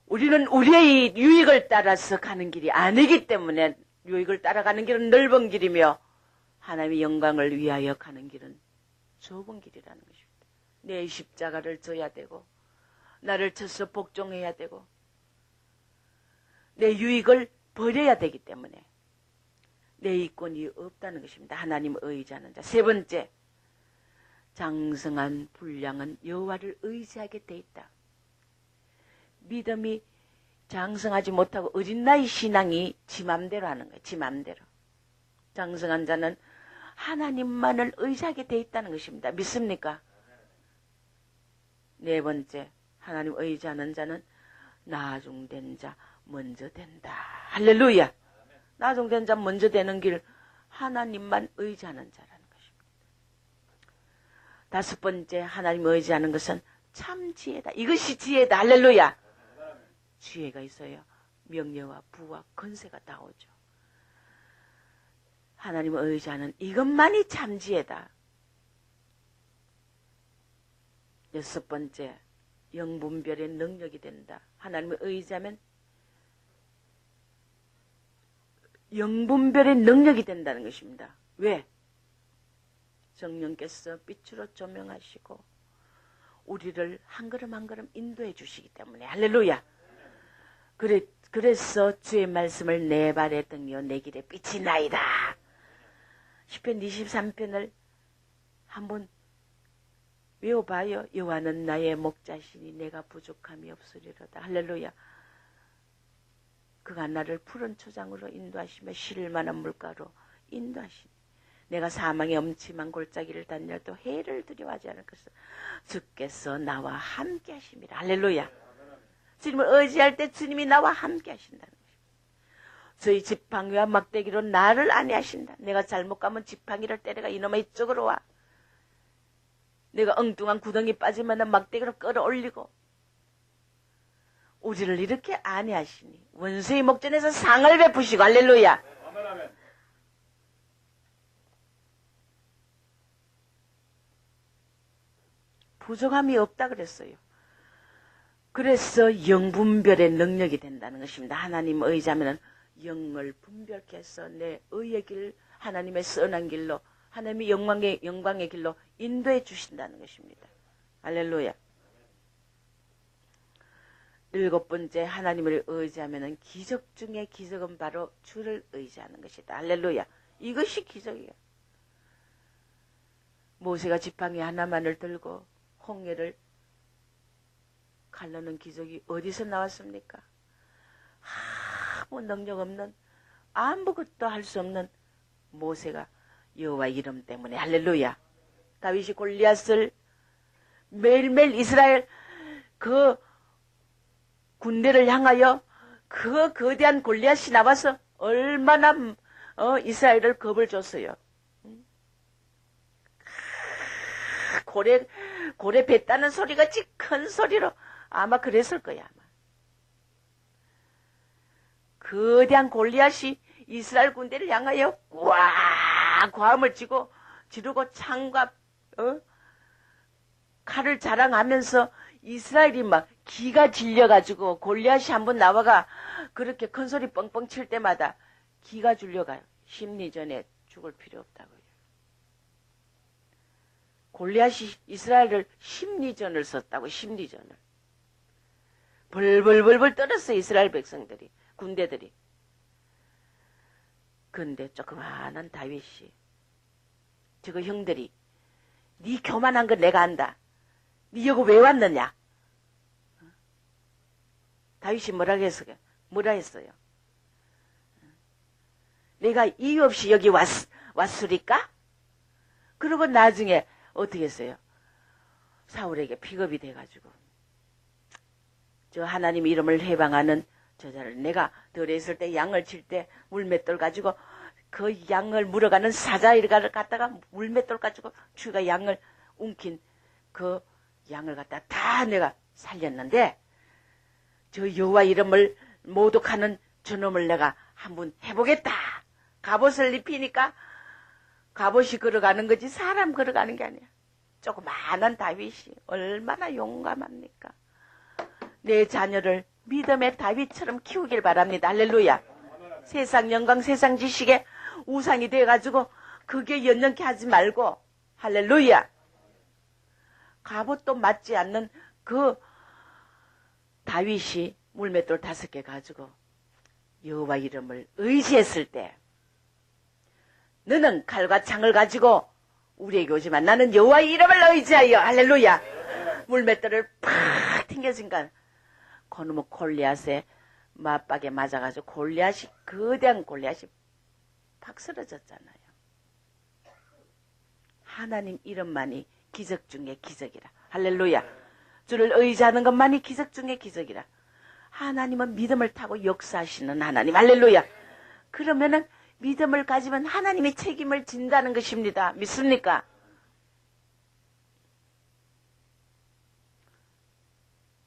[SPEAKER 2] 우리는 우리의 유익을 따라서 가는 길이 아니기 때문에 유익을 따라가는 길은 넓은 길이며 하나님의 영광을 위하여 가는 길은 좁은 길이라는 것입니다. 내 십자가를 져야 되고 나를 쳐서 복종해야 되고 내 유익을 버려야 되기 때문에 내 이권이 없다는 것입니다. 하나님을 의지하는 자. 세 번째, 장성한 분량은 여호와를 의지하게 돼 있다. 믿음이 장성하지 못하고 어린 나이 신앙이 지 맘대로 하는 거예요. 지 맘대로. 장성한 자는 하나님만을 의지하게 돼 있다는 것입니다. 믿습니까? 네 번째, 하나님 의지하는 자는 나중된 자 먼저 된다. 할렐루야. 나중된 자 먼저 되는 길, 하나님만 의지하는 자라는 것입니다. 다섯 번째, 하나님 의지하는 것은 참 지혜다. 이것이 지혜다. 할렐루야. 지혜가 있어야 명예와 부와 권세가 나오죠. 하나님을 의지하는 이것만이 참 지혜다. 여섯 번째, 영분별의 능력이 된다. 하나님을 의지하면 영분별의 능력이 된다는 것입니다. 왜? 성령께서 빛으로 조명하시고 우리를 한 걸음 한 걸음 인도해 주시기 때문에. 할렐루야. 그래서 주의 말씀을 내 발에 등이요 내 길에 빛이 나이다. 시편 23편을 한번 외워봐요. 여호와는 나의 목자시니 내가 부족함이 없으리로다. 할렐루야. 그가 나를 푸른 초장으로 인도하시며 쉴 만한 물가로 인도하시니 내가 사망의 엄침한 골짜기를 다녀도 해를 두려워하지 않을 것을 주께서 나와 함께 하심이라. 할렐루야. 주님을 의지할 때 주님이 나와 함께 하신다는 것입니다. 저희 지팡이와 막대기로 나를 안위하신다. 내가 잘못 가면 지팡이를 때려가 이놈아 이쪽으로 와. 내가 엉뚱한 구덩이 빠지면 막대기로 끌어올리고 우리를 이렇게 안위하시니 원수의 목전에서 상을 베푸시고. 할렐루야. 부족함이 없다 그랬어요. 그래서 영분별의 능력이 된다는 것입니다. 하나님 의지하면 영을 분별케 해서 내 의의 길, 하나님의 선한 길로, 하나님의 영광의 길로 인도해 주신다는 것입니다. 할렐루야. 일곱 번째, 하나님을 의지하면 기적 중에 기적은 바로 주를 의지하는 것이다. 할렐루야. 이것이 기적이에요. 모세가 지팡이 하나만을 들고 홍해를 갈라는 기적이 어디서 나왔습니까? 아무 능력 없는, 아무것도 할 수 없는 모세가 여호와 이름 때문에. 할렐루야. 다윗이 골리앗을 매일매일 이스라엘 그 군대를 향하여 그 거대한 골리앗이 나와서 얼마나 이스라엘을 겁을 줬어요. 고래 뱉다는 소리같이 큰 소리로 아마 그랬을 거야. 아마. 거대한 골리앗이 이스라엘 군대를 향하여 와 고함을 지르고 창과 칼을 자랑하면서 이스라엘이 막 기가 질려가지고 골리앗이 한번 나와가 그렇게 큰 소리 뻥뻥 칠 때마다 기가 질려가요. 심리전에 죽을 필요 없다고요. 골리앗이 이스라엘을 심리전을 썼다고. 심리전을. 벌벌벌벌 떨었어요. 이스라엘 백성들이. 군대들이. 근데 조그마한 다윗이 저거 형들이 네 교만한 거 내가 안다. 네 여기 왜 왔느냐? 다윗이 뭐라 했어요? 내가 이유 없이 여기 왔으리까? 그러고 나중에 어떻게 했어요? 사울에게 픽업이 돼가지고 저 하나님 이름을 해방하는 저자를 내가 들에 있을 때 양을 칠 때 물맷돌 가지고 그 양을 물어가는 사자일가를 갖다가 물맷돌 가지고 쥐가 양을 움킨 그 양을 갖다 다 내가 살렸는데 저 여호와 이름을 모독하는 저놈을 내가 한번 해보겠다. 갑옷을 입히니까 갑옷이 걸어가는 거지 사람 걸어가는 게 아니야. 조그마한 다윗이 얼마나 용감합니까? 내 자녀를 믿음의 다윗처럼 키우길 바랍니다. 할렐루야. 세상 영광 세상 지식에 우상이 돼가지고 그게 연연케 하지 말고 할렐루야. 갑옷도 맞지 않는 그 다윗이 물맷돌 5개 가지고 여호와 이름을 의지했을 때 너는 칼과 창을 가지고 우리에게 오지만 나는 여호와 이름을 의지하여 할렐루야. 물맷돌을 팍 튕겨진간 그놈의 골리앗에 맞박에 맞아가지고 골리앗이 거대한 골리앗이 팍 쓰러졌잖아요. 하나님 이름만이 기적 중에 기적이라. 할렐루야. 주를 의지하는 것만이 기적 중에 기적이라. 하나님은 믿음을 타고 역사하시는 하나님. 할렐루야. 그러면은 믿음을 가지면 하나님이 책임을 진다는 것입니다. 믿습니까?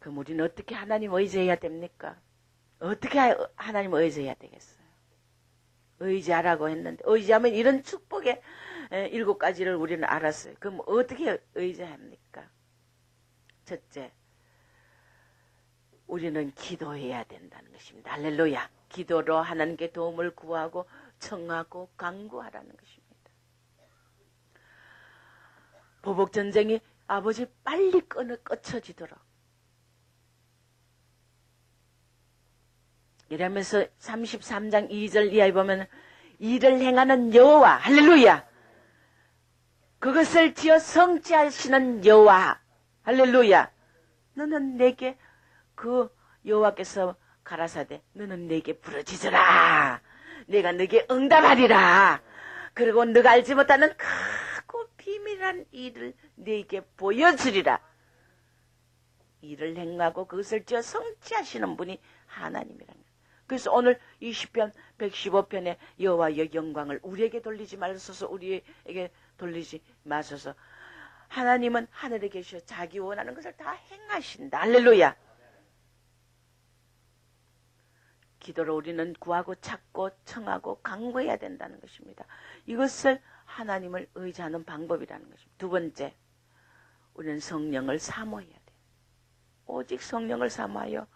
[SPEAKER 2] 그럼 우리는 어떻게 하나님 의지해야 됩니까? 어떻게 하나님 의지해야 되겠어요? 의지하라고 했는데 의지하면 이런 축복의 7가지를 우리는 알았어요. 그럼 어떻게 의지합니까? 첫째, 우리는 기도해야 된다는 것입니다. 할렐루야. 기도로 하나님께 도움을 구하고 청하고 간구하라는 것입니다. 보복전쟁이 아버지 빨리 꺼쳐지도록 이러면서 33장 2절 이하에 보면 이를 행하는 여호와 할렐루야 그것을 지어 성취하시는 여호와 할렐루야 너는 내게 그 여호와께서 가라사대 너는 내게 부르짖으라 내가 너에게 응답하리라 그리고 너가 알지 못하는 크고 비밀한 일을 너에게 보여주리라 일을 행하고 그것을 지어 성취하시는 분이 하나님이라는 그래서 오늘 20편 115편의 여호와의 영광을 우리에게 돌리지 마소서 우리에게 돌리지 마소서 하나님은 하늘에 계셔 자기 원하는 것을 다 행하신다. 할렐루야. 기도로 우리는 구하고 찾고 청하고 간구해야 된다는 것입니다. 이것을 하나님을 의지하는 방법이라는 것입니다. 두 번째, 우리는 성령을 사모해야 돼요. 오직 성령을 사모하여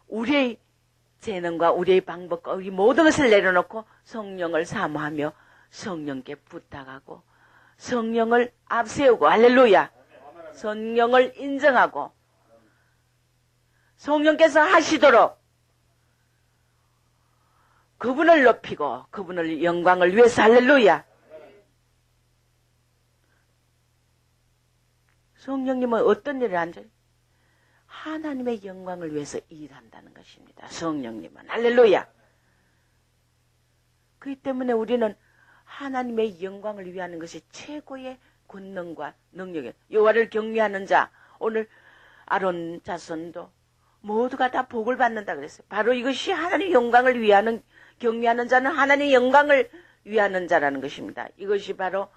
[SPEAKER 2] 우리의 재능과 우리의 방법과 우리 모든 것을 내려놓고 성령을 사모하며 성령께 부탁하고 성령을 앞세우고 할렐루야 성령을 인정하고 성령께서 하시도록 그분을 높이고 그분을 영광을 위해서 할렐루야 성령님은 어떤 일을 한지 하나님의 영광을 위해서 일한다는 것입니다. 성령님은 할렐루야. 그렇기 때문에 우리는 하나님의 영광을 위하는 것이 최고의 권능과 능력이에요. 여호와를 경외하는 자, 오늘 아론 자손도 모두가 다 복을 받는다 그랬어요. 바로 이것이 하나님의 영광을 위하는, 경외하는 자는 하나님의 영광을 위하는 자라는 것입니다. 이것이 바로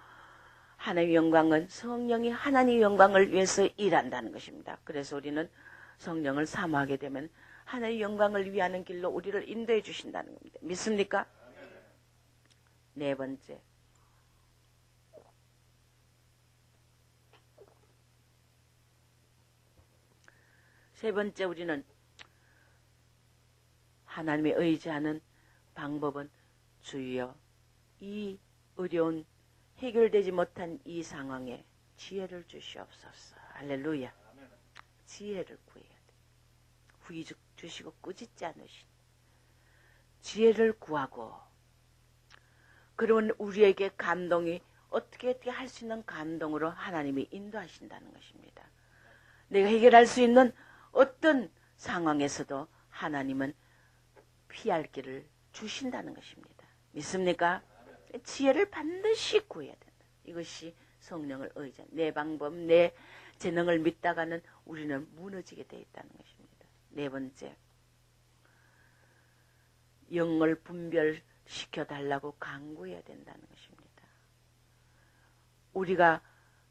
[SPEAKER 2] 하나님의 영광은 성령이 하나님의 영광을 위해서 일한다는 것입니다. 그래서 우리는 성령을 사모하게 되면 하나님의 영광을 위하는 길로 우리를 인도해 주신다는 겁니다. 믿습니까? 네 번째, 세 번째, 우리는 하나님의 의지하는 방법은 주여 이 어려운 해결되지 못한 이 상황에 지혜를 주시옵소서. 할렐루야. 지혜를 구해야 돼. 후이 주시고 꾸짖지 않으신 지혜를 구하고, 그러면 우리에게 감동이 어떻게 할 수 있는 감동으로 하나님이 인도하신다는 것입니다. 내가 해결할 수 있는 어떤 상황에서도 하나님은 피할 길을 주신다는 것입니다. 믿습니까? 지혜를 반드시 구해야 된다. 이것이 성령을 의지한 내 방법, 내 재능을 믿다가는 우리는 무너지게 되어 있다는 것입니다. 네 번째, 영을 분별시켜 달라고 간구해야 된다는 것입니다. 우리가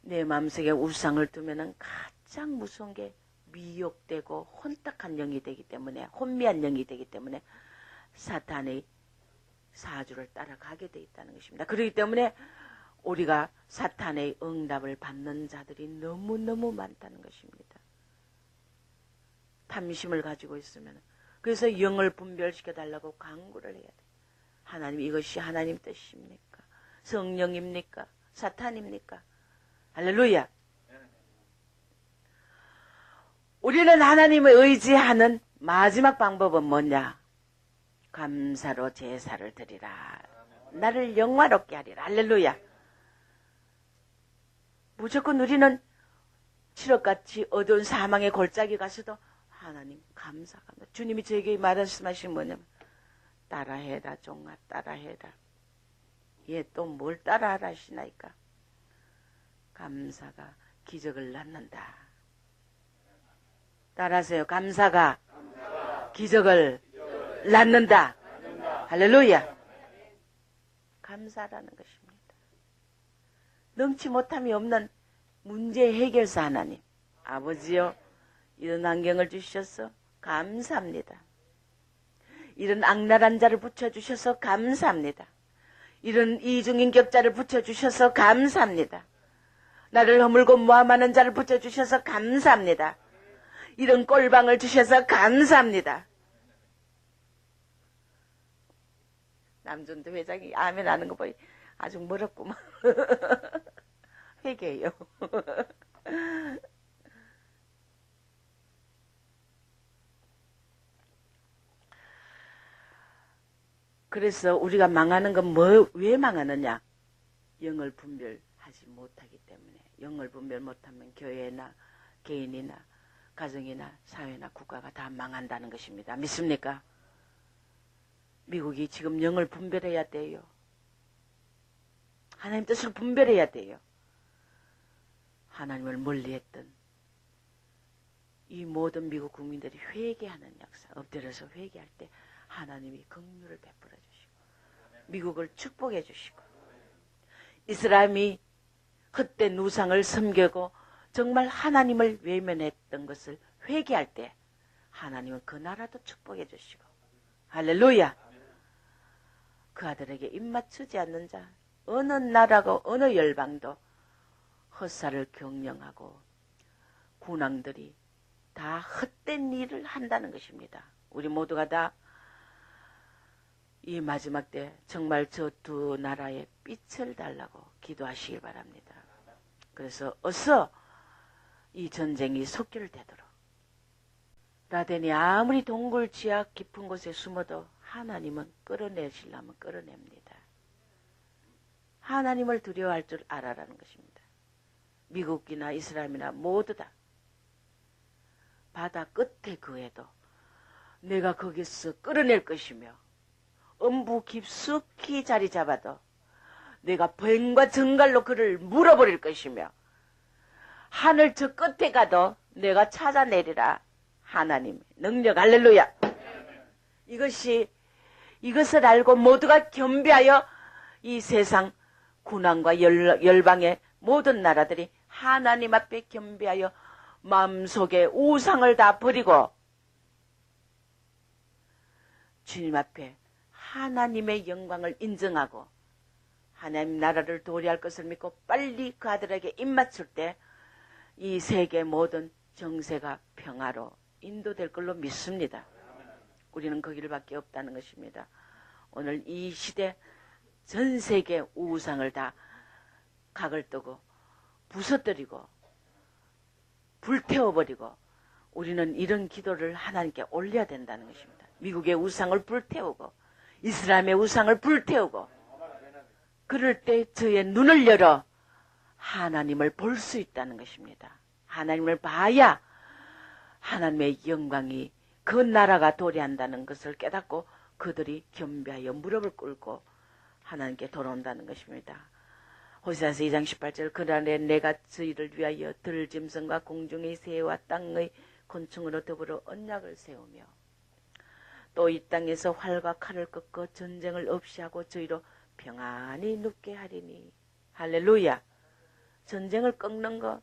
[SPEAKER 2] 내 마음속에 우상을 두면은 가장 무서운 게 미혹되고 혼탁한 영이 되기 때문에, 혼미한 영이 되기 때문에 사탄의 사주를 따라가게 돼 있다는 것입니다. 그렇기 때문에 우리가 사탄의 응답을 받는 자들이 너무너무 많다는 것입니다. 탐심을 가지고 있으면, 그래서 영을 분별시켜 달라고 간구를 해야 돼. 하나님, 이것이 하나님 뜻입니까? 성령입니까? 사탄입니까? 할렐루야. 우리는 하나님을 의지하는 마지막 방법은 뭐냐? 감사로 제사를 드리라. 나를 영화롭게 하리라. 할렐루야. 무조건 우리는 칠흑같이 어두운 사망의 골짜기 가서도 하나님 감사가, 주님이 저에게 말씀하신 뭐냐면 따라해라 종아, 따라해라. 얘 또 뭘 따라하라 하시나이까? 감사가 기적을 낳는다. 따라하세요. 감사가 기적을 낳는다. 할렐루야. 감사라는 것입니다. 능치 못함이 없는 문제 해결사 하나님, 아버지요, 이런 환경을 주셔서 감사합니다. 이런 악랄한 자를 붙여주셔서 감사합니다. 이런 이중인격자를 붙여주셔서 감사합니다. 나를 허물고 모함하는 자를 붙여주셔서 감사합니다. 이런 꼴방을 주셔서 감사합니다. 남준도 회장이 아멘 하는 거 보니 아주 멀었구만. 회개해요. 그래서 우리가 망하는 건 왜 망하느냐? 영을 분별하지 못하기 때문에. 영을 분별 못하면 교회나 개인이나 가정이나 사회나 국가가 다 망한다는 것입니다. 믿습니까? 미국이 지금 영을 분별해야 돼요. 하나님 뜻을 분별해야 돼요. 하나님을 멀리했던 이 모든 미국 국민들이 회개하는 역사, 엎드려서 회개할 때 하나님이 긍휼을 베풀어 주시고 미국을 축복해 주시고, 이스라엘이 헛된 우상을 섬기고 정말 하나님을 외면했던 것을 회개할 때 하나님은 그 나라도 축복해 주시고, 할렐루야. 그 아들에게 입맞추지 않는 자, 어느 나라고 어느 열방도 헛살을 경영하고 군왕들이 다 헛된 일을 한다는 것입니다. 우리 모두가 다 이 마지막 때 정말 저 두 나라에 빛을 달라고 기도하시기 바랍니다. 그래서 어서 이 전쟁이 속결되도록, 라덴이 아무리 동굴 지하 깊은 곳에 숨어도 하나님은 끌어내시려면 끌어냅니다. 하나님을 두려워할 줄 알아라는 것입니다. 미국이나 이스라엘이나 모두 다 바다 끝에 그에도 내가 거기서 끌어낼 것이며, 음부 깊숙이 자리 잡아도 내가 뱀과 정갈로 그를 물어버릴 것이며 하늘 저 끝에 가도 내가 찾아내리라. 하나님의 능력. 할렐루야. 이것을 알고 모두가 겸비하여 이 세상 군왕과 열방의 모든 나라들이 하나님 앞에 겸비하여 마음속에 우상을 다 버리고 주님 앞에 하나님의 영광을 인정하고 하나님 나라를 도래할 것을 믿고 빨리 그 아들에게 입맞출 때 이 세계 모든 정세가 평화로 인도될 걸로 믿습니다. 우리는 그 길밖에 없다는 것입니다. 오늘 이 시대 전 세계 우상을 다 각을 뜨고 부서뜨리고 불태워버리고 우리는 이런 기도를 하나님께 올려야 된다는 것입니다. 미국의 우상을 불태우고 이스라엘의 우상을 불태우고 그럴 때 저의 눈을 열어 하나님을 볼 수 있다는 것입니다. 하나님을 봐야 하나님의 영광이 그 나라가 도래한다는 것을 깨닫고 그들이 겸비하여 무릎을 꿇고 하나님께 돌아온다는 것입니다. 호세아서 2장 18절 그날에 내가 저희를 위하여 들짐승과 공중의 새와 땅의 곤충으로 더불어 언약을 세우며 또 이 땅에서 활과 칼을 꺾어 전쟁을 없이 하고 저희로 평안히 눕게 하리니. 할렐루야. 전쟁을 꺾는 것,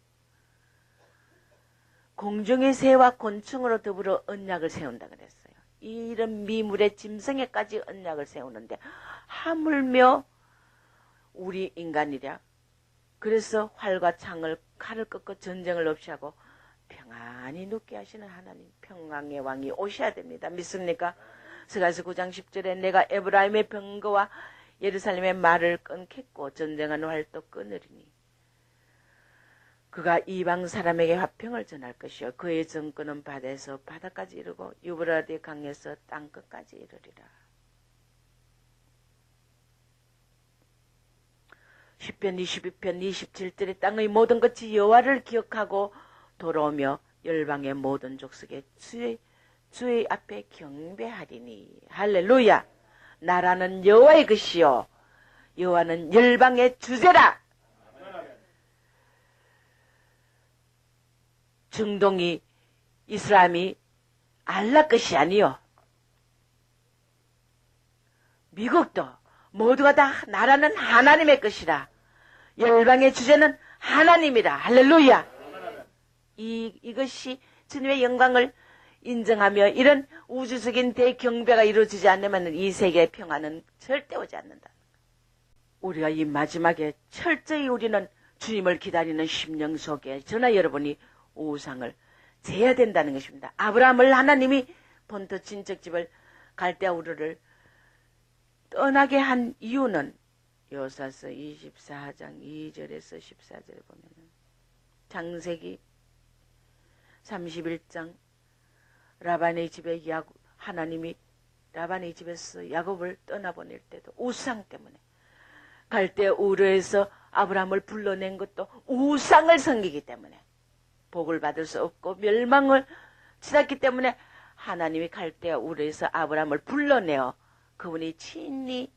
[SPEAKER 2] 공중의 새와 곤충으로 더불어 언약을 세운다 그랬어요. 이런 미물의 짐승에까지 언약을 세우는데 하물며 우리 인간이랴. 그래서 활과 창을 칼을 꺾어 전쟁을 없이 하고 평안히 눕게 하시는 하나님, 평강의 왕이 오셔야 됩니다. 믿습니까? 스가랴서 9장 10절에 내가 에브라임의 병거와 예루살렘의 말을 끊겠고 전쟁하는 활도 끊으리니 그가 이방 사람에게 화평을 전할 것이요 그의 정권은 바다에서 바다까지 이르고 유브라데 강에서 땅끝까지 이르리라. 시편 22편 27절에 땅의 모든 것이 여호와를 기억하고 돌아오며 열방의 모든 족속에 주의 앞에 경배하리니. 할렐루야. 나라는 여호와의 것이요 여호와는 열방의 주제라. 중동이 이슬람이 알라 것이 아니요 미국도 모두가 다 나라는 하나님의 것이라. 열방의 주제는 하나님이라. 할렐루야. 이것이 주님의 영광을 인정하며 이런 우주적인 대경배가 이루어지지 않으면 이 세계의 평화는 절대 오지 않는다. 우리가 이 마지막에 철저히 우리는 주님을 기다리는 심령 속에 저나 여러분이 우상을 제해야 된다는 것입니다. 아브라함을 하나님이 본토 친척집을 갈대아 우르를 떠나게 한 이유는 요사서 24장 2절에서 14절에 보면 창세기 31장 라반의 집에 하나님이 라반의 집에서 야곱을 떠나보낼 때도 우상 때문에 갈대아 우르에서 아브라함을 불러낸 것도 우상을 섬기기 때문에 복을 받을 수 없고 멸망을 치렀기 때문에 하나님이 갈대아 우르에서 아브라함을 불러내어 그분이 친히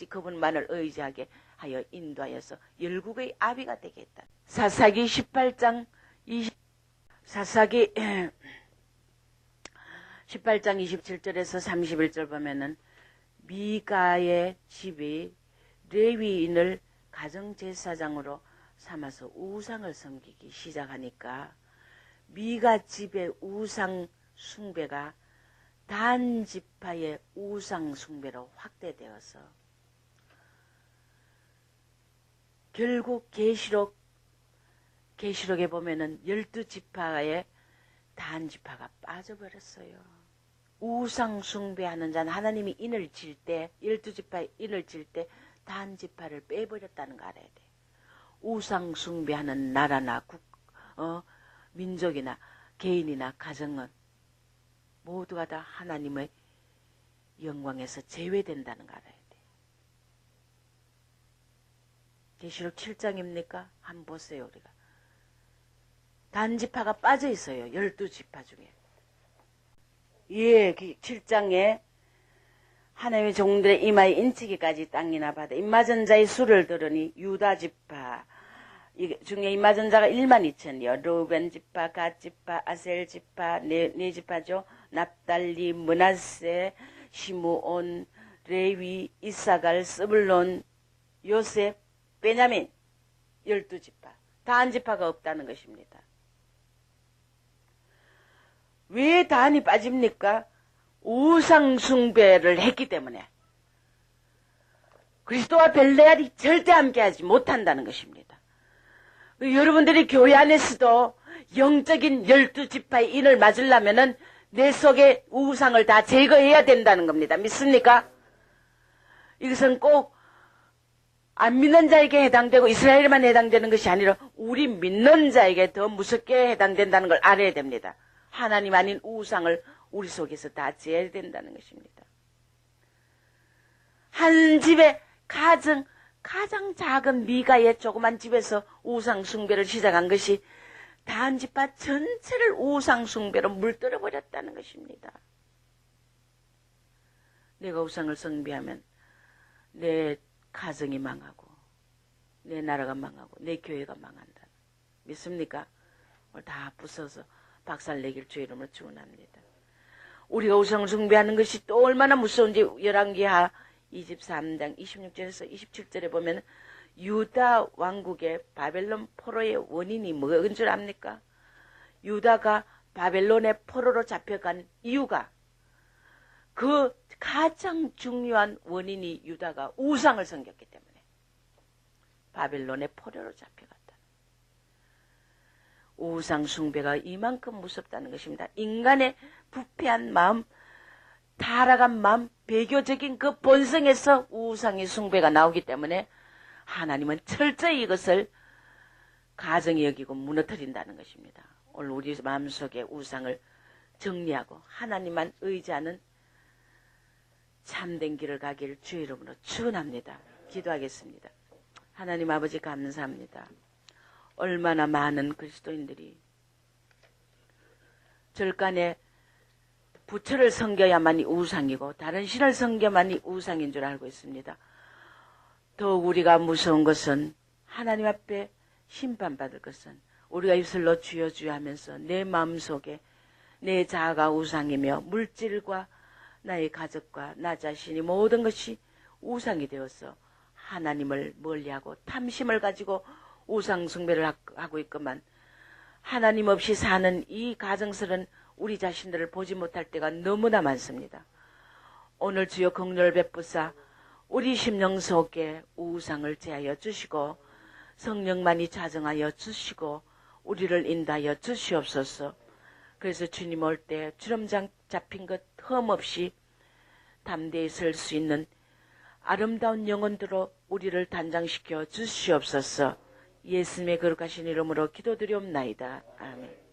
[SPEAKER 2] 그분만을 의지하게 하여 인도하여서 열국의 아비가 되게 했다. 사사기 18장 27절에서 31절 보면은 미가의 집이 레위인을 가정제사장으로 삼아서 우상을 섬기기 시작하니까 미가 집의 우상 숭배가 단 지파의 우상 숭배로 확대되어서 결국 계시록에 보면은 12지파의 단 지파가 빠져버렸어요. 우상 숭배하는 자는 하나님이 인을 칠 때 12지파의 인을 칠 때 단 지파를 빼버렸다는 거 알아야 돼. 우상 숭배하는 나라나 민족이나 개인이나 가정은 모두가 다 하나님의 영광에서 제외된다는 거 알아야 돼. 계시록 7장입니까? 한번 보세요. 우리가 단지파가 빠져 있어요. 12지파 중에. 예, 7장에 하나님의 종들의 이마에 인치기까지 땅이나 바다 인맞은 자의 수를 들으니 유다 지파 이 중에 인맞은 자가 12,000이요. 르우벤 지파, 갓 지파, 아셀 지파, 네 지파죠. 납달리, 므낫세, 시므온, 레위, 이사갈, 스불론, 요셉, 베냐민 12지파. 다한 지파가 없다는 것입니다. 왜 다한이 빠집니까? 우상 숭배를 했기 때문에. 그리스도와 벨레알이 절대 함께하지 못한다는 것입니다. 여러분들이 교회 안에서도 영적인 12지파의 인을 맞으려면은 내 속에 우상을 다 제거해야 된다는 겁니다. 믿습니까? 이것은 꼭 안 믿는 자에게 해당되고 이스라엘에만 해당되는 것이 아니라 우리 믿는 자에게 더 무섭게 해당된다는 걸 알아야 됩니다. 하나님 아닌 우상을 우리 속에서 다 제어야 된다는 것입니다. 한 집의 가장 작은 미가의 조그만 집에서 우상 숭배를 시작한 것이 다한 지파 전체를 우상 숭배로 물들어 버렸다는 것입니다. 내가 우상을 숭배하면 내 가정이 망하고 내 나라가 망하고 내 교회가 망한다. 믿습니까? 오늘 다 부숴서 박살내길 주의 이름으로 축원합니다. 우리가 우상을 숭배하는 것이 또 얼마나 무서운지 열왕기하 23장 26절에서 27절에 보면 유다 왕국의 바벨론 포로의 원인이 뭐인 줄 압니까? 유다가 바벨론의 포로로 잡혀간 이유가 그 가장 중요한 원인이 유다가 우상을 섬겼기 때문에 바벨론의 포로로 잡혀갔다. 우상 숭배가 이만큼 무섭다는 것입니다. 인간의 부패한 마음, 타락한 마음, 배교적인 그 본성에서 우상의 숭배가 나오기 때문에 하나님은 철저히 이것을 가정이 여기고 무너뜨린다는 것입니다. 오늘 우리 마음속에 우상을 정리하고 하나님만 의지하는 참된 길을 가기를 주의 이름으로 축원합니다. 기도하겠습니다. 하나님 아버지 감사합니다. 얼마나 많은 그리스도인들이 절간에 부처를 섬겨야만이 우상이고 다른 신을 섬겨만이 우상인 줄 알고 있습니다. 더욱 우리가 무서운 것은 하나님 앞에 심판받을 것은 우리가 입술로 주여 주여 하면서 내 마음속에 내 자아가 우상이며 물질과 나의 가족과 나 자신이 모든 것이 우상이 되어서 하나님을 멀리하고 탐심을 가지고 우상 숭배를 하고 있건만 하나님 없이 사는 이 가정설은 우리 자신들을 보지 못할 때가 너무나 많습니다. 오늘 주여 긍휼 베푸사 우리 심령 속에 우상을 제하여 주시고 성령만이 자정하여 주시고 우리를 인도하여 주시옵소서. 그래서 주님 올 때 주름장 잡힌 것 흠없이 담대히 설 수 있는 아름다운 영혼들로 우리를 단장시켜 주시옵소서. 예수님의 거룩하신 이름으로 기도드리옵나이다. 아멘.